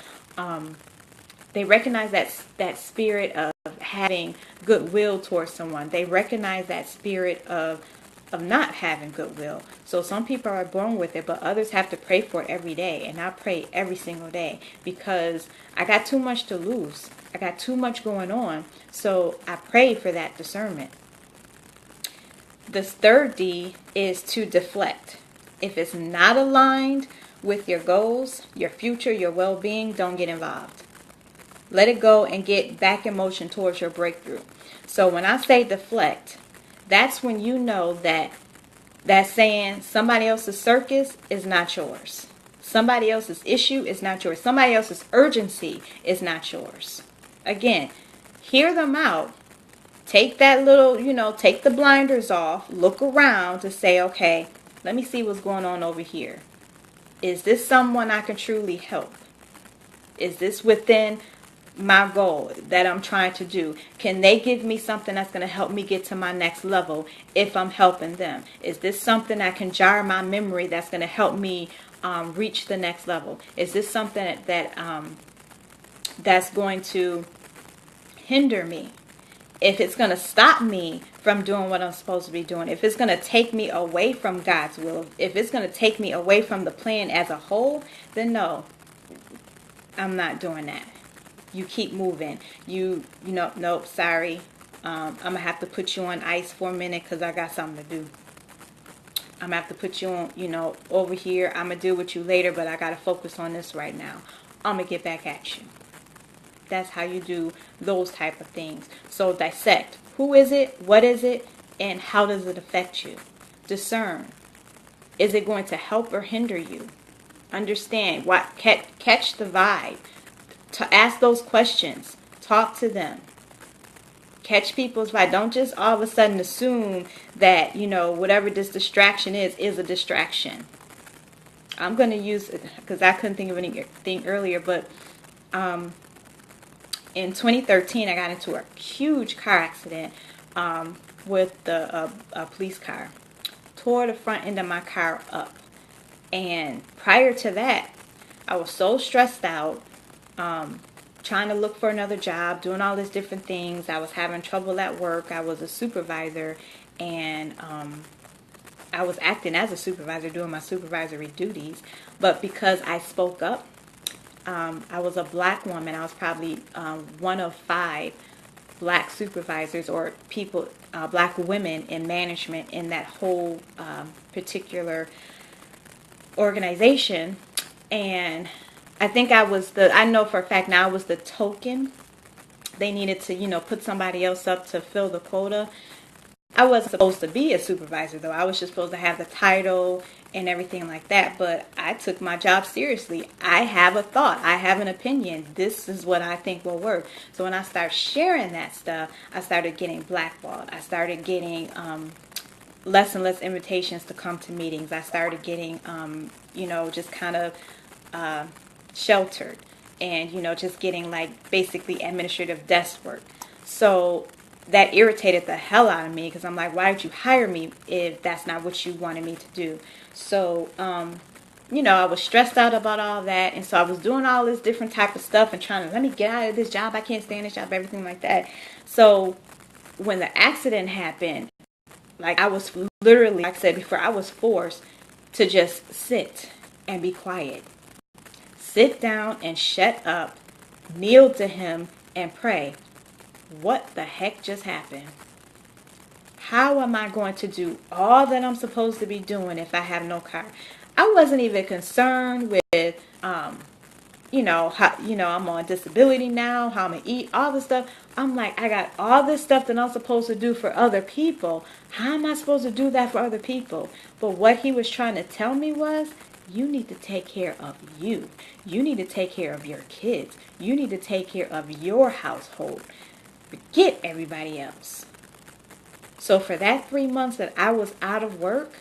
that spirit of having goodwill towards someone. They recognize that spirit of not having goodwill. So some people are born with it, but others have to pray for it every day. And I pray every single day because I got too much to lose. I got too much going on. So I pray for that discernment. This third D is to deflect. If it's not aligned with your goals, your future, your well-being, don't get involved. Let it go and get back in motion towards your breakthrough. So when I say deflect, that's when you know that saying somebody else's circus is not yours. Somebody else's issue is not yours. Somebody else's urgency is not yours. Again, hear them out. Take that little, take the blinders off. Look around to say, okay, let me see what's going on over here. Is this someone I can truly help? Is this within my goal that I'm trying to do? Can they give me something that's going to help me get to my next level if I'm helping them? Is this something that can jar my memory that's going to help me reach the next level? Is this something that's going to hinder me? If it's going to stop me from doing what I'm supposed to be doing, if it's going to take me away from God's will, if it's going to take me away from the plan as a whole, then no, I'm not doing that. You keep moving. Nope, sorry. I'm going to have to put you on ice for a minute because I got something to do. I'm going to have to put you on, over here. I'm going to deal with you later, but I got to focus on this right now. I'm going to get back at you. That's how you do those type of things. So dissect. Who is it? What is it? And how does it affect you? Discern. Is it going to help or hinder you? Understand. Catch the vibe. To ask those questions. Talk to them. Catch people's vibe. Don't just all of a sudden assume that, whatever this distraction is a distraction. I'm going to use it because I couldn't think of anything earlier, but in 2013, I got into a huge car accident with a police car. Tore the front end of my car up. And prior to that, I was so stressed out, trying to look for another job, doing all these different things. I was having trouble at work. I was a supervisor, and I was acting as a supervisor, doing my supervisory duties. But because I spoke up, I was a black woman. I was probably one of 5 black supervisors or people, black women in management in that whole particular organization. And I think I know for a fact now I was the token. They needed to, put somebody else up to fill the quota. I wasn't supposed to be a supervisor, though. I was just supposed to have the title and everything like that. But I took my job seriously. I have a thought. I have an opinion. This is what I think will work. So when I started sharing that stuff, I started getting blackballed. I started getting less and less invitations to come to meetings. I started getting, just kind of sheltered and, just getting like basically administrative desk work. So that irritated the hell out of me because I'm like, why did you hire me if that's not what you wanted me to do? So, I was stressed out about all that. And so I was doing all this different type of stuff and trying to, let me get out of this job. I can't stand this job, everything like that. So when the accident happened, like I was literally, like I said before, I was forced to just sit and be quiet. Sit down and shut up, kneel to him and pray. What the heck just happened? How am I going to do all that I'm supposed to be doing if I have no car? I wasn't even concerned with, how, I'm on disability now, how I'm going to eat, all this stuff. I'm like, I got all this stuff that I'm supposed to do for other people. How am I supposed to do that for other people? But what he was trying to tell me was, you need to take care of you. You need to take care of your kids. You need to take care of your household. Forget everybody else. So for that 3 months that I was out of work,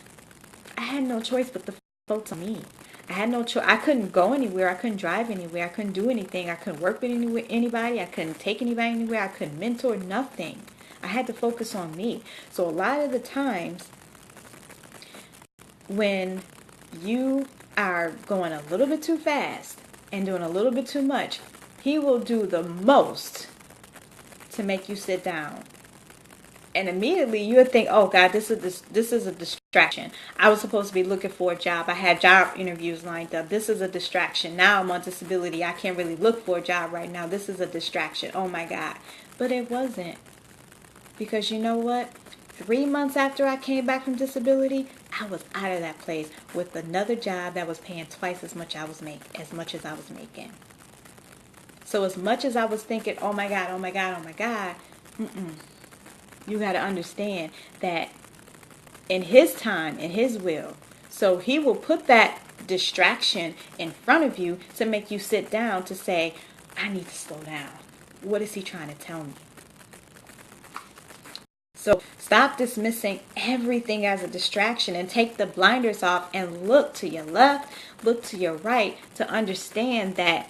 I had no choice but to focus on me. I had no choice. I couldn't go anywhere. I couldn't drive anywhere. I couldn't do anything. I couldn't work with anybody. I couldn't take anybody anywhere. I couldn't mentor nothing. I had to focus on me. So a lot of the times when you are going a little bit too fast and doing a little bit too much, he will do the most to make you sit down. And immediately you would think, oh God, this is a distraction. I was supposed to be looking for a job. I had job interviews lined up. This is a distraction. Now I'm on disability. I can't really look for a job right now. This is a distraction. Oh my God. But it wasn't. Because you know what? 3 months after I came back from disability, I was out of that place with another job that was paying twice as much as I was making. So as much as I was thinking, oh my God, oh my God, oh my God, you got to understand that in his time, in his will, so he will put that distraction in front of you to make you sit down to say, I need to slow down. What is he trying to tell me? So stop dismissing everything as a distraction and take the blinders off and look to your left, look to your right to understand that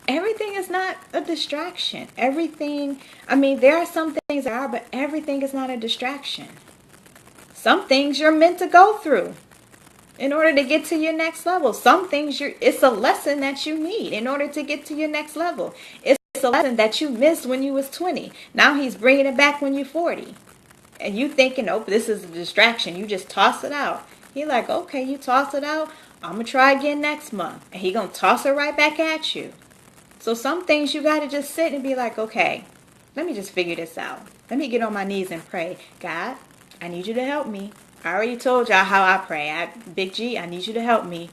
everything is not a distraction. There are some things that are, but everything is not a distraction. Some things you're meant to go through in order to get to your next level. Some things it's a lesson that you need in order to get to your next level. It's a lesson that you missed when you was 20. Now he's bringing it back when you're 40. And you thinking, oh, this is a distraction. You just toss it out. He like, okay, you toss it out. I'm going to try again next month. And he going to toss it right back at you. So some things you got to just sit and be like, okay, let me just figure this out. Let me get on my knees and pray. God, I need you to help me. I already told y'all how I pray. Big G, I need you to help me.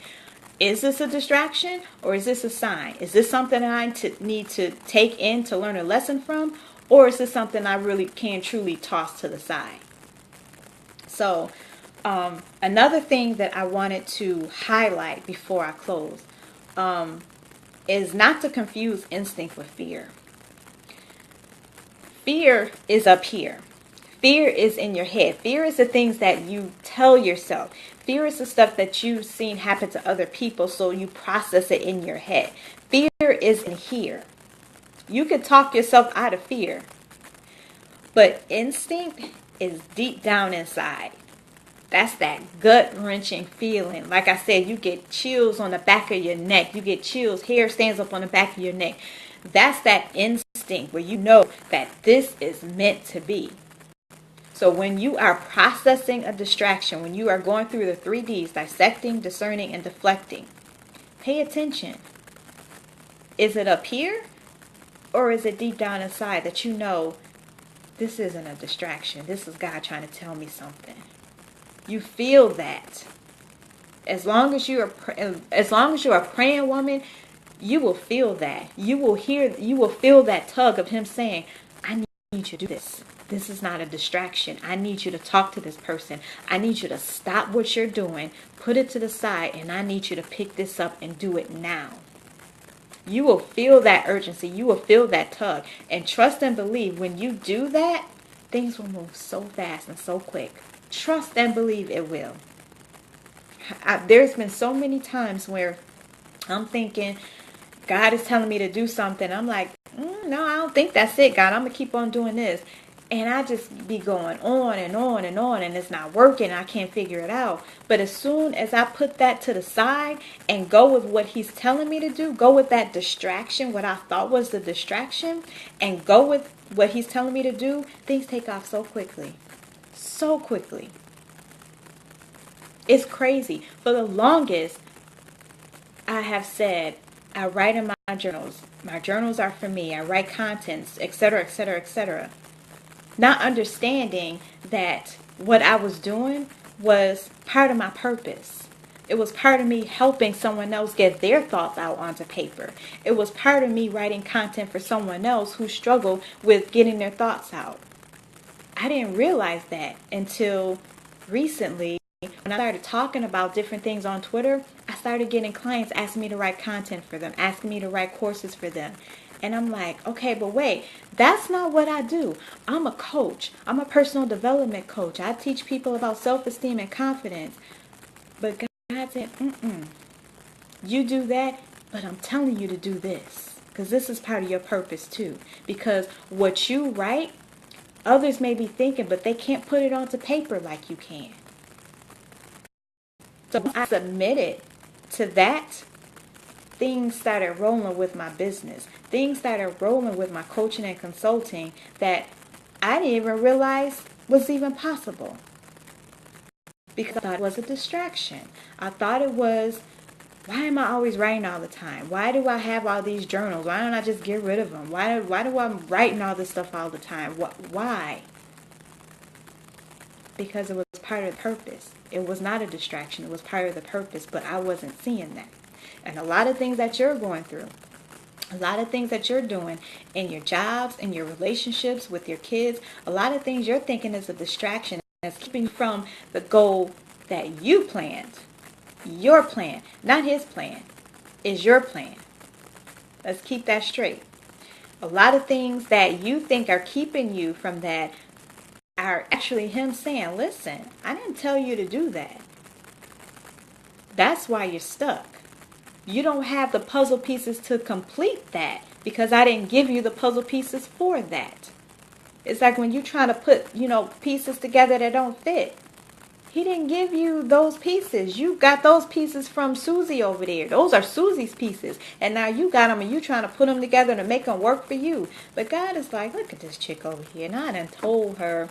Is this a distraction or is this a sign? Is this something that I need to take in to learn a lesson from? Or is this something I really can truly toss to the side? So another thing that I wanted to highlight before I close is not to confuse instinct with fear. Fear is up here. Fear is in your head. Fear is the things that you tell yourself. Fear is the stuff that you've seen happen to other people, so you process it in your head. Fear is in here. You could talk yourself out of fear. But instinct is deep down inside. That's that gut-wrenching feeling. Like I said, you get chills on the back of your neck. You get chills, hair stands up on the back of your neck. That's that instinct where you know that this is meant to be. So when you are processing a distraction, when you are going through the 3Ds, dissecting, discerning, and deflecting, pay attention. Is it up here? Or is it deep down inside that you know this isn't a distraction? This is God trying to tell me something. You feel that. As long as you're a praying woman, you will feel that. You will feel that tug of him saying, I need you to do this. This is not a distraction. I need you to talk to this person. I need you to stop what you're doing, put it to the side, and I need you to pick this up and do it now. You will feel that urgency. You will feel that tug. And trust and believe, when you do that, things will move so fast and so quick. Trust and believe it will. There's been so many times where I'm thinking, God is telling me to do something. I'm like, no, I don't think that's it, God. I'm going to keep on doing this. And I just be going on and on and on, and it's not working. I can't figure it out. But as soon as I put that to the side and go with what he's telling me to do, go with that distraction, what I thought was the distraction, and go with what he's telling me to do, things take off so quickly. So quickly. It's crazy. For the longest, I have said, I write in my journals. My journals are for me. I write contents, etc., etc., etc. Not understanding that what I was doing was part of my purpose. It was part of me helping someone else get their thoughts out onto paper. It was part of me writing content for someone else who struggled with getting their thoughts out. I didn't realize that until recently. When I started talking about different things on Twitter, I started getting clients asking me to write content for them, asking me to write courses for them. And I'm like, okay, but wait, that's not what I do. I'm a coach. I'm a personal development coach. I teach people about self-esteem and confidence. But God said, you do that, but I'm telling you to do this. Because this is part of your purpose too. Because what you write, others may be thinking, but they can't put it onto paper like you can. So I submitted to that. Things started rolling with my business. Things started rolling with my coaching and consulting that I didn't even realize was even possible. Because I thought it was a distraction. I thought it was, why am I always writing all the time? Why do I have all these journals? Why don't I just get rid of them? Why do I writing all this stuff all the time? Why? Because it was part of the purpose. It was not a distraction. It was part of the purpose, but I wasn't seeing that. And a lot of things that you're going through, a lot of things that you're doing in your jobs, in your relationships with your kids, a lot of things you're thinking is a distraction that's keeping you from the goal that you planned. Your plan, not his plan, is your plan. Let's keep that straight. A lot of things that you think are keeping you from that are actually him saying, listen, I didn't tell you to do that. That's why you're stuck. You don't have the puzzle pieces to complete that because I didn't give you the puzzle pieces for that. It's like when you're trying to put, pieces together that don't fit. He didn't give you those pieces. You got those pieces from Susie over there. Those are Susie's pieces. And now you got them and you trying to put them together to make them work for you. But God is like, look at this chick over here. And I done told her,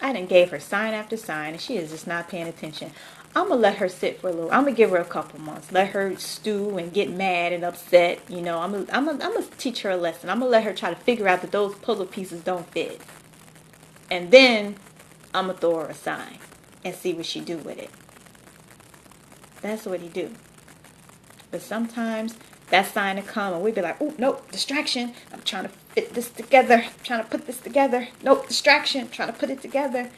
I done gave her sign after sign and she is just not paying attention. I'm going to let her sit for a little. I'm going to give her a couple months. Let her stew and get mad and upset. I'm going to teach her a lesson. I'm going to let her try to figure out that those puzzle pieces don't fit. And then I'm going to throw her a sign and see what she do with it. That's what he do. But sometimes that sign will come and we be like, oh, nope, distraction. I'm trying to fit this together. I'm trying to put this together. Nope, distraction. I'm trying to put it together.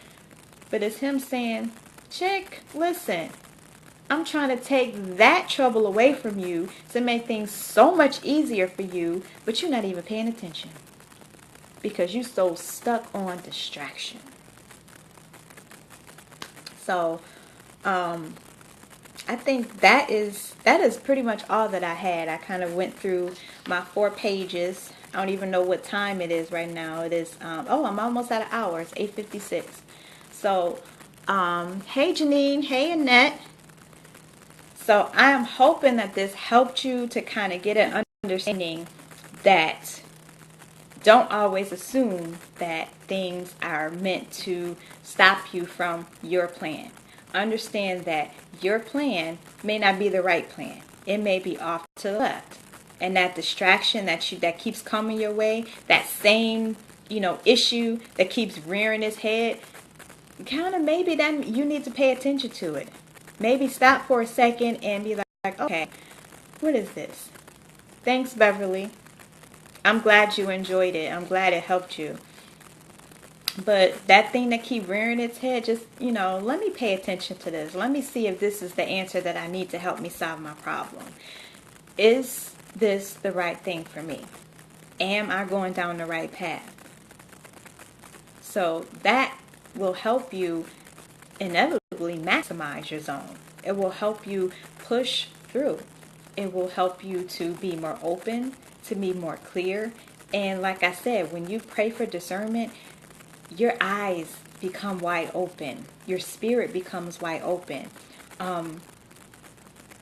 But it's him saying, chick, listen, I'm trying to take that trouble away from you to make things so much easier for you, but you're not even paying attention because you're so stuck on distraction. So, I think that is pretty much all that I had. I kind of went through my 4 pages I don't even know what time it is right now. It is, oh, I'm almost at an hour. It's 8:56. So, hey Janine, hey Annette. So I am hoping that this helped you to kind of get an understanding that don't always assume that things are meant to stop you from your plan. Understand that your plan may not be the right plan. It may be off to the left. And that distraction that keeps coming your way, that same, issue that keeps rearing its head, kind of maybe then you need to pay attention to it. Maybe stop for a second and be like, okay, what is this? Thanks, Beverly. I'm glad you enjoyed it. I'm glad it helped you. But that thing that keep rearing its head, just, let me pay attention to this. Let me see if this is the answer that I need to help me solve my problem. Is this the right thing for me? Am I going down the right path? So that will help you inevitably maximize your zone. It will help you push through. It will help you to be more open, to be more clear. And like I said, when you pray for discernment, your eyes become wide open. Your spirit becomes wide open.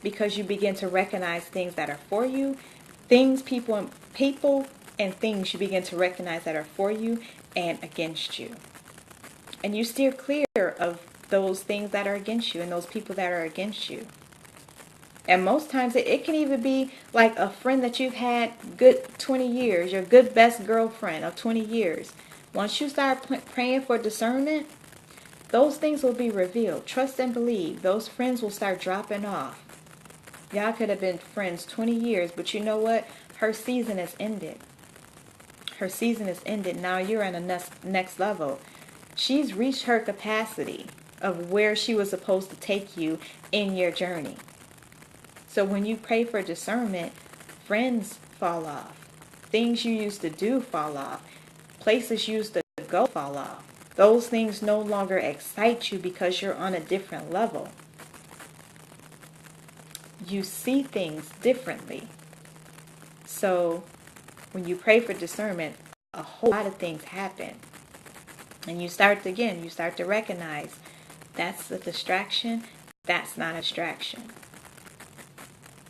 Because you begin to recognize things that are for you, things, people, and things you begin to recognize that are for you and against you. And you steer clear of those things that are against you and those people that are against you. And most times it can even be like a friend that you've had good 20 years, your good best girlfriend of 20 years. Once you start praying for discernment, those things will be revealed. Trust and believe. Those friends will start dropping off. Y'all could have been friends 20 years, but you know what? Her season has ended. Her season is ended. Now you're on a next level. She's reached her capacity of where she was supposed to take you in your journey. So when you pray for discernment, friends fall off. Things you used to do fall off. Places you used to go fall off. Those things no longer excite you because you're on a different level. You see things differently. So when you pray for discernment, a whole lot of things happen. And you start to recognize that's a distraction, that's not a distraction.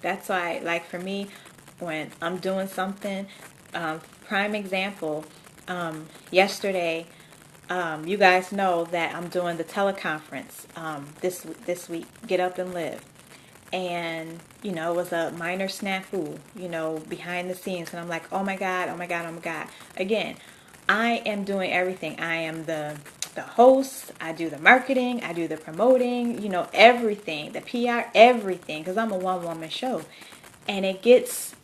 That's why, like for me, when I'm doing something, prime example, yesterday, you guys know that I'm doing the teleconference this week, Get Up and Live. And, it was a minor snafu, behind the scenes. And I'm like, oh my God. Again, I am doing everything. I am the host. I do the marketing. I do the promoting, everything, the PR, everything, because I'm a one-woman show. And it gets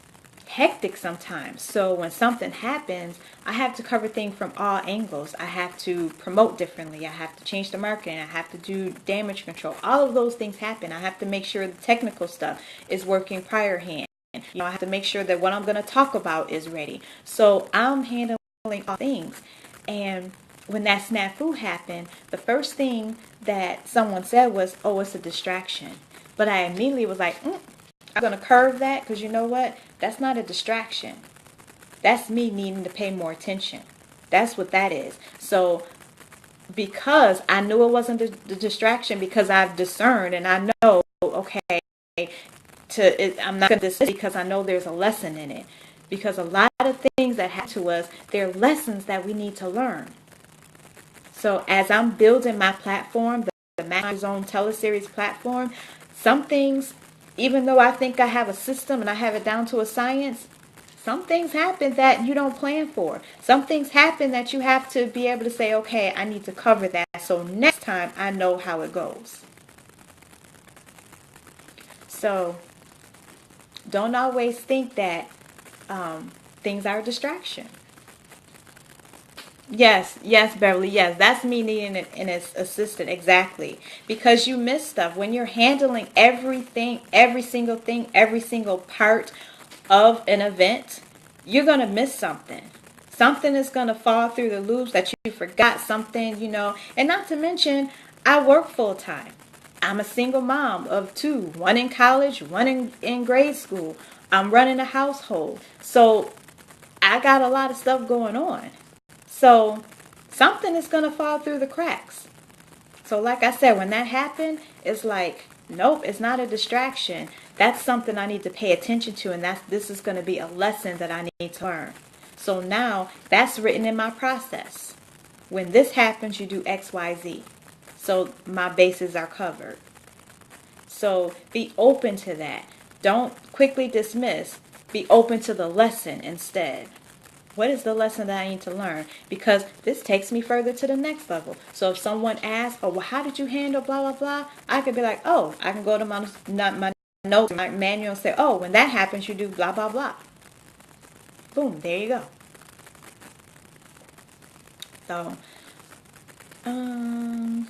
hectic sometimes. So when something happens, I have to cover things from all angles. I have to promote differently. I have to change the marketing. I have to do damage control. All of those things happen. I have to make sure the technical stuff is working prior hand. I have to make sure that what I'm going to talk about is ready. So I'm handling all things. And when that snafu happened, the first thing that someone said was, oh, it's a distraction. But I immediately was like, I'm going to curve that, because you know what? That's not a distraction. That's me needing to pay more attention. That's what that is. So because I knew it wasn't the distraction, because I've discerned and I know, okay, I'm not going to dismiss because I know there's a lesson in it. Because a lot of things that happen to us, they're lessons that we need to learn. So as I'm building my platform, the Maximize Zone Teleseries platform, some things, even though I think I have a system and I have it down to a science, some things happen that you don't plan for. Some things happen that you have to be able to say, okay, I need to cover that, so next time I know how it goes. So don't always think that things are a distraction. Yes, Beverly, yes. That's me needing an assistant, exactly. Because you miss stuff. When you're handling everything, every single thing, every single part of an event, you're going to miss something. Something is going to fall through the loops that you forgot something, And not to mention, I work full time. I'm a single mom of two, one in college, one in grade school. I'm running a household. So I got a lot of stuff going on. So something is going to fall through the cracks. So like I said, when that happened, it's like, nope, it's not a distraction. That's something I need to pay attention to, and this is going to be a lesson that I need to learn. So now that's written in my process. When this happens, you do X, Y, Z. So my bases are covered. So be open to that. Don't quickly dismiss. Be open to the lesson instead. What is the lesson that I need to learn? Because this takes me further to the next level. So if someone asks, oh, well, how did you handle blah, blah, blah? I could be like, oh, I can go to my notes, my manual and say, oh, when that happens, you do blah, blah, blah. Boom, there you go. So, this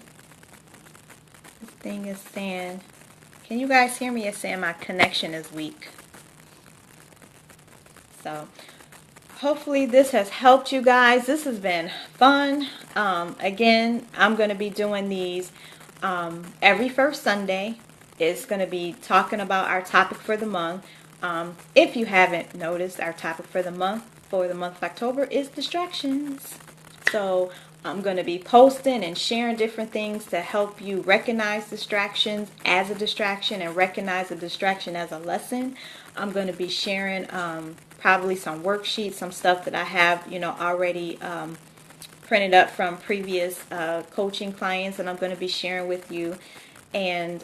thing is saying, can you guys hear me? It's saying my connection is weak. So, hopefully this has helped you guys. This has been fun. Again, I'm going to be doing these every first Sunday. It's going to be talking about our topic for the month. If you haven't noticed, our topic for the month of October is distractions. So I'm going to be posting and sharing different things to help you recognize distractions as a distraction and recognize a distraction as a lesson. I'm going to be sharing probably some worksheets, some stuff that I have, already printed up from previous coaching clients, and I'm going to be sharing with you. And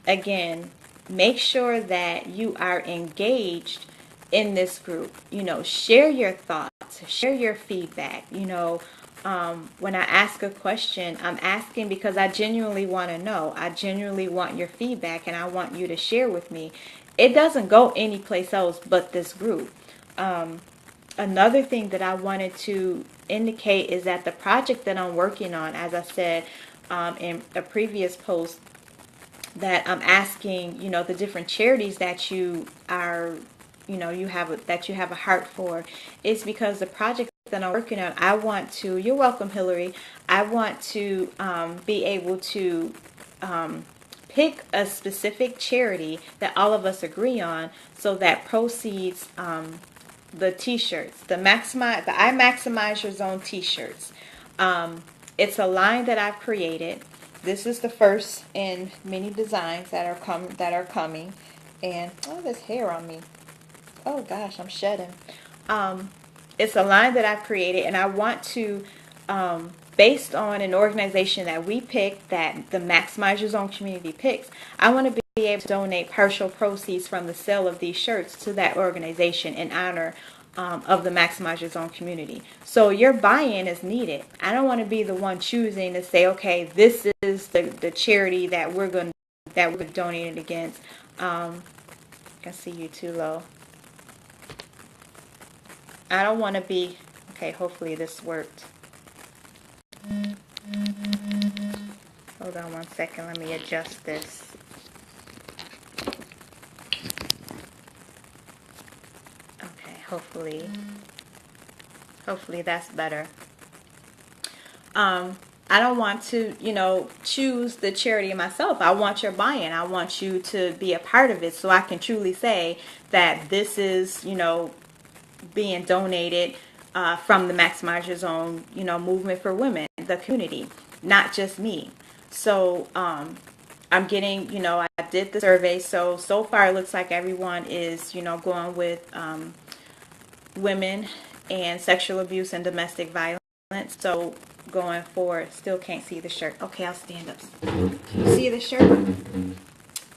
again, make sure that you are engaged in this group. Share your thoughts, share your feedback. When I ask a question, I'm asking because I genuinely want to know. I genuinely want your feedback, and I want you to share with me. It doesn't go anyplace else but this group. Another thing that I wanted to indicate is that the project that I'm working on, as I said in a previous post, that I'm asking, the different charities that you are, that you have a heart for, is because the project that I'm working on, I want to, you're welcome, Hillary, I want to be able to pick a specific charity that all of us agree on, so that proceeds, the t-shirts, the I Maximize Your Zone t-shirts. It's a line that I've created. This is the first in many designs that are coming. And oh, there's hair on me. Oh gosh, I'm shedding. It's a line that I've created, and I want to, based on an organization that we pick, that the Maximize Your Zone community picks, I want to be able to donate partial proceeds from the sale of these shirts to that organization in honor of the Maximize Your Zone community. So your buy-in is needed. I don't want to be the one choosing to say, okay, this is the charity that we're going to donate it against. I see you too low. I don't want to be, okay, hopefully this worked. Hold on one second, let me adjust this. Okay, hopefully that's better. I don't want to, choose the charity myself. I want your buy-in. I want you to be a part of it, so I can truly say that this is, being donated from the Maximize Your Zone, movement for women, the community, not just me. So I'm getting, I did the survey. So far it looks like everyone is, going with women and sexual abuse and domestic violence. So going forward, still can't see the shirt. Okay, I'll stand up. You see the shirt?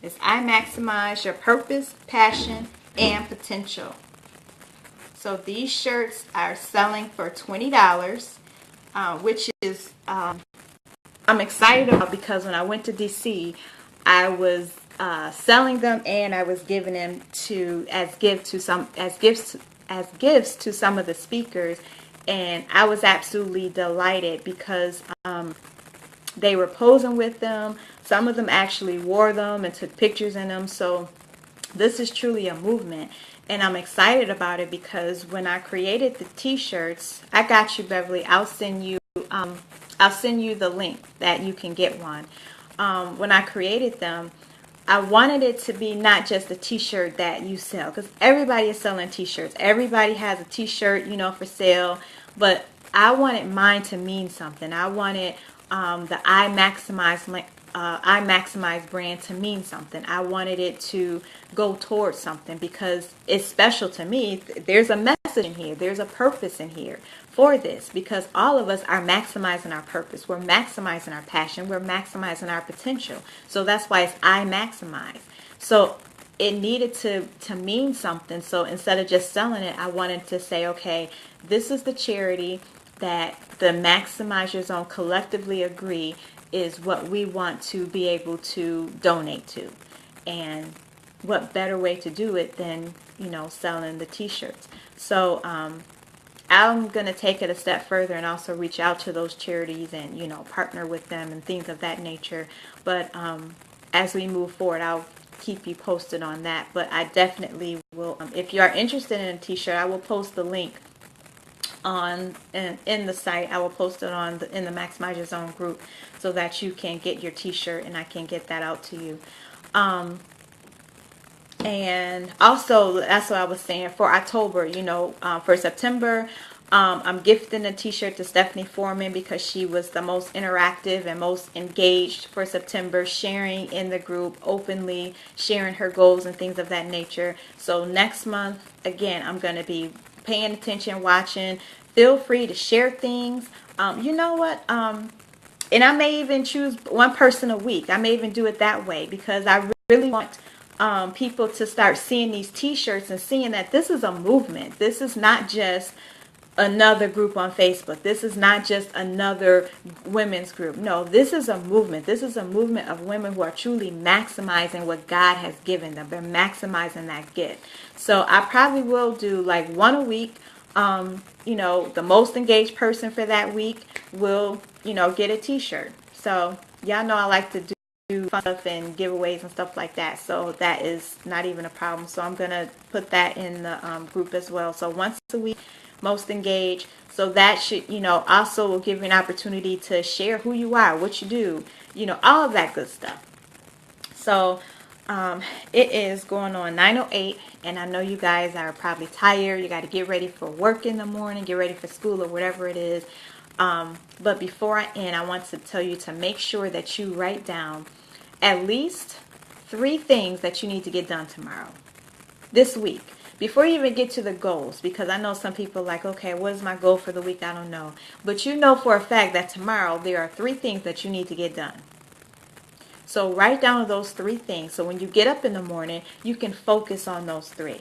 It's I Maximize Your Purpose, Passion, and Potential. So these shirts are selling for $20, which is I'm excited about, because when I went to DC, I was selling them, and I was giving them as gifts to some of the speakers, and I was absolutely delighted because they were posing with them. Some of them actually wore them and took pictures in them. So this is truly a movement, and I'm excited about it because when I created the t-shirts, I got you, Beverly. I'll send you the link that you can get one. When I created them, I wanted it to be not just a t-shirt that you sell, because everybody is selling t-shirts. Everybody has a t-shirt, for sale, but I wanted mine to mean something. I wanted the I Maximize brand to mean something. I wanted it to go towards something because it's special to me. There's a message in here. There's a purpose in here for this, because all of us are maximizing our purpose. We're maximizing our passion. We're maximizing our potential. So that's why it's I Maximize. So it needed to mean something. So instead of just selling it, I wanted to say, okay, this is the charity that the Maximize Your Zone collectively agree is what we want to be able to donate to. And what better way to do it than, selling the t-shirts. So I'm going to take it a step further and also reach out to those charities and, partner with them and things of that nature. But as we move forward, I'll keep you posted on that. But I definitely will, if you are interested in a t-shirt, I will post the link in the site. I will post it in the Maximize Your Zone group so that you can get your t-shirt and I can get that out to you. And also, that's what I was saying for October, for September, I'm gifting a t-shirt to Stephanie Foreman because she was the most interactive and most engaged for September, sharing in the group openly, sharing her goals and things of that nature. So next month, again, I'm going to be paying attention, watching. Feel free to share things. You know what? And I may even choose one person a week. I may even do it that way because I really want people to start seeing these t-shirts and seeing that this is a movement. This is not just another group on Facebook. This is not just another women's group. No, this is a movement. This is a movement of women who are truly maximizing what God has given them. They're maximizing that gift. So I probably will do like one a week. The most engaged person for that week will, get a t-shirt. So y'all know I like to do fun stuff and giveaways and stuff like that. So that is not even a problem. So I'm going to put that in the group as well. So once a week, most engaged. So that should, also will give you an opportunity to share who you are, what you do, all of that good stuff. So it is going on 9:08, and I know you guys are probably tired. You got to get ready for work in the morning, get ready for school or whatever it is. But before I end, I want to tell you to make sure that you write down at least 3 things that you need to get done tomorrow, this week, before you even get to the goals. Because I know some people are like, okay, what is my goal for the week? I don't know. But you know for a fact that tomorrow there are 3 things that you need to get done. So write down those 3 things. So when you get up in the morning, you can focus on those 3.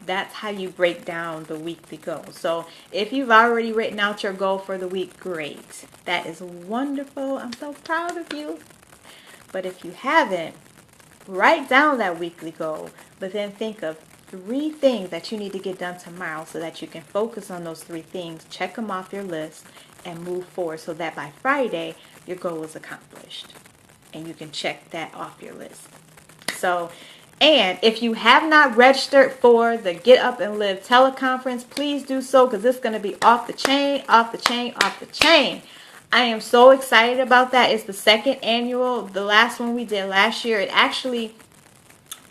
That's how you break down the weekly goal. So if you've already written out your goal for the week, great. That is wonderful. I'm so proud of you. But if you haven't, write down that weekly goal, but then think of 3 things that you need to get done tomorrow so that you can focus on those 3 things, check them off your list, and move forward so that by Friday, your goal is accomplished. And you can check that off your list. So, and if you have not registered for the Get Up and Live teleconference, please do so because it's going to be off the chain, off the chain, off the chain. I am so excited about that. It's the 2nd annual. The last one we did last year, it actually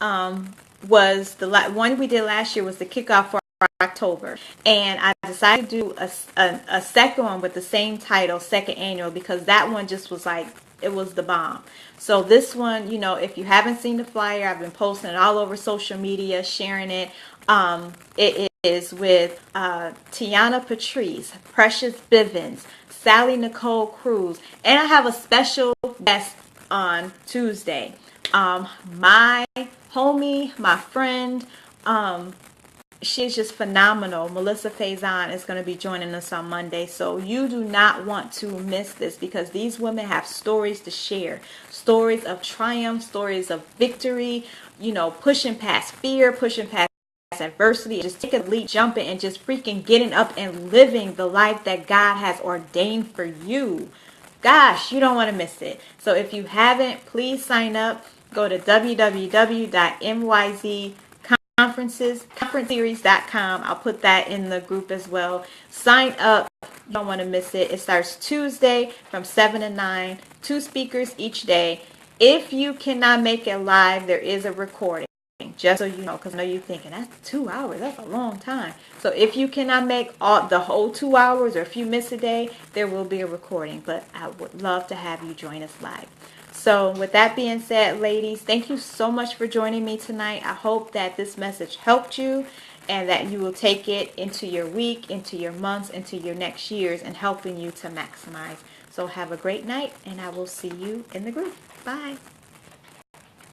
was the one we did last year was the kickoff for October. And I decided to do a second one with the same title, 2nd annual, because that one just was like, it was the bomb. So this one, if you haven't seen the flyer, I've been posting it all over social media, sharing it. It is with Tiana Patrice, Precious Bivens, Sally Nicole Cruz, and I have a special guest on Tuesday. My homie, my friend, she's just phenomenal. Melissa Faison is going to be joining us on Monday. So you do not want to miss this because these women have stories to share. Stories of triumph, stories of victory, pushing past fear, pushing past adversity, just taking a leap, jumping, and just freaking getting up and living the life that God has ordained for you. Gosh, you don't want to miss it. So if you haven't, please sign up. Go to www.myzconferenceseries.com. I'll put that in the group as well. Sign up. You don't want to miss it. It starts Tuesday from 7 to 9. 2 speakers each day. If you cannot make it live, there is a recording. Just so you know, because I know you're thinking, that's 2 hours. That's a long time. So if you cannot make the whole 2 hours, or if you miss a day, there will be a recording. But I would love to have you join us live. So with that being said, ladies, thank you so much for joining me tonight. I hope that this message helped you and that you will take it into your week, into your months, into your next years, and helping you to maximize. So have a great night, and I will see you in the group. Bye.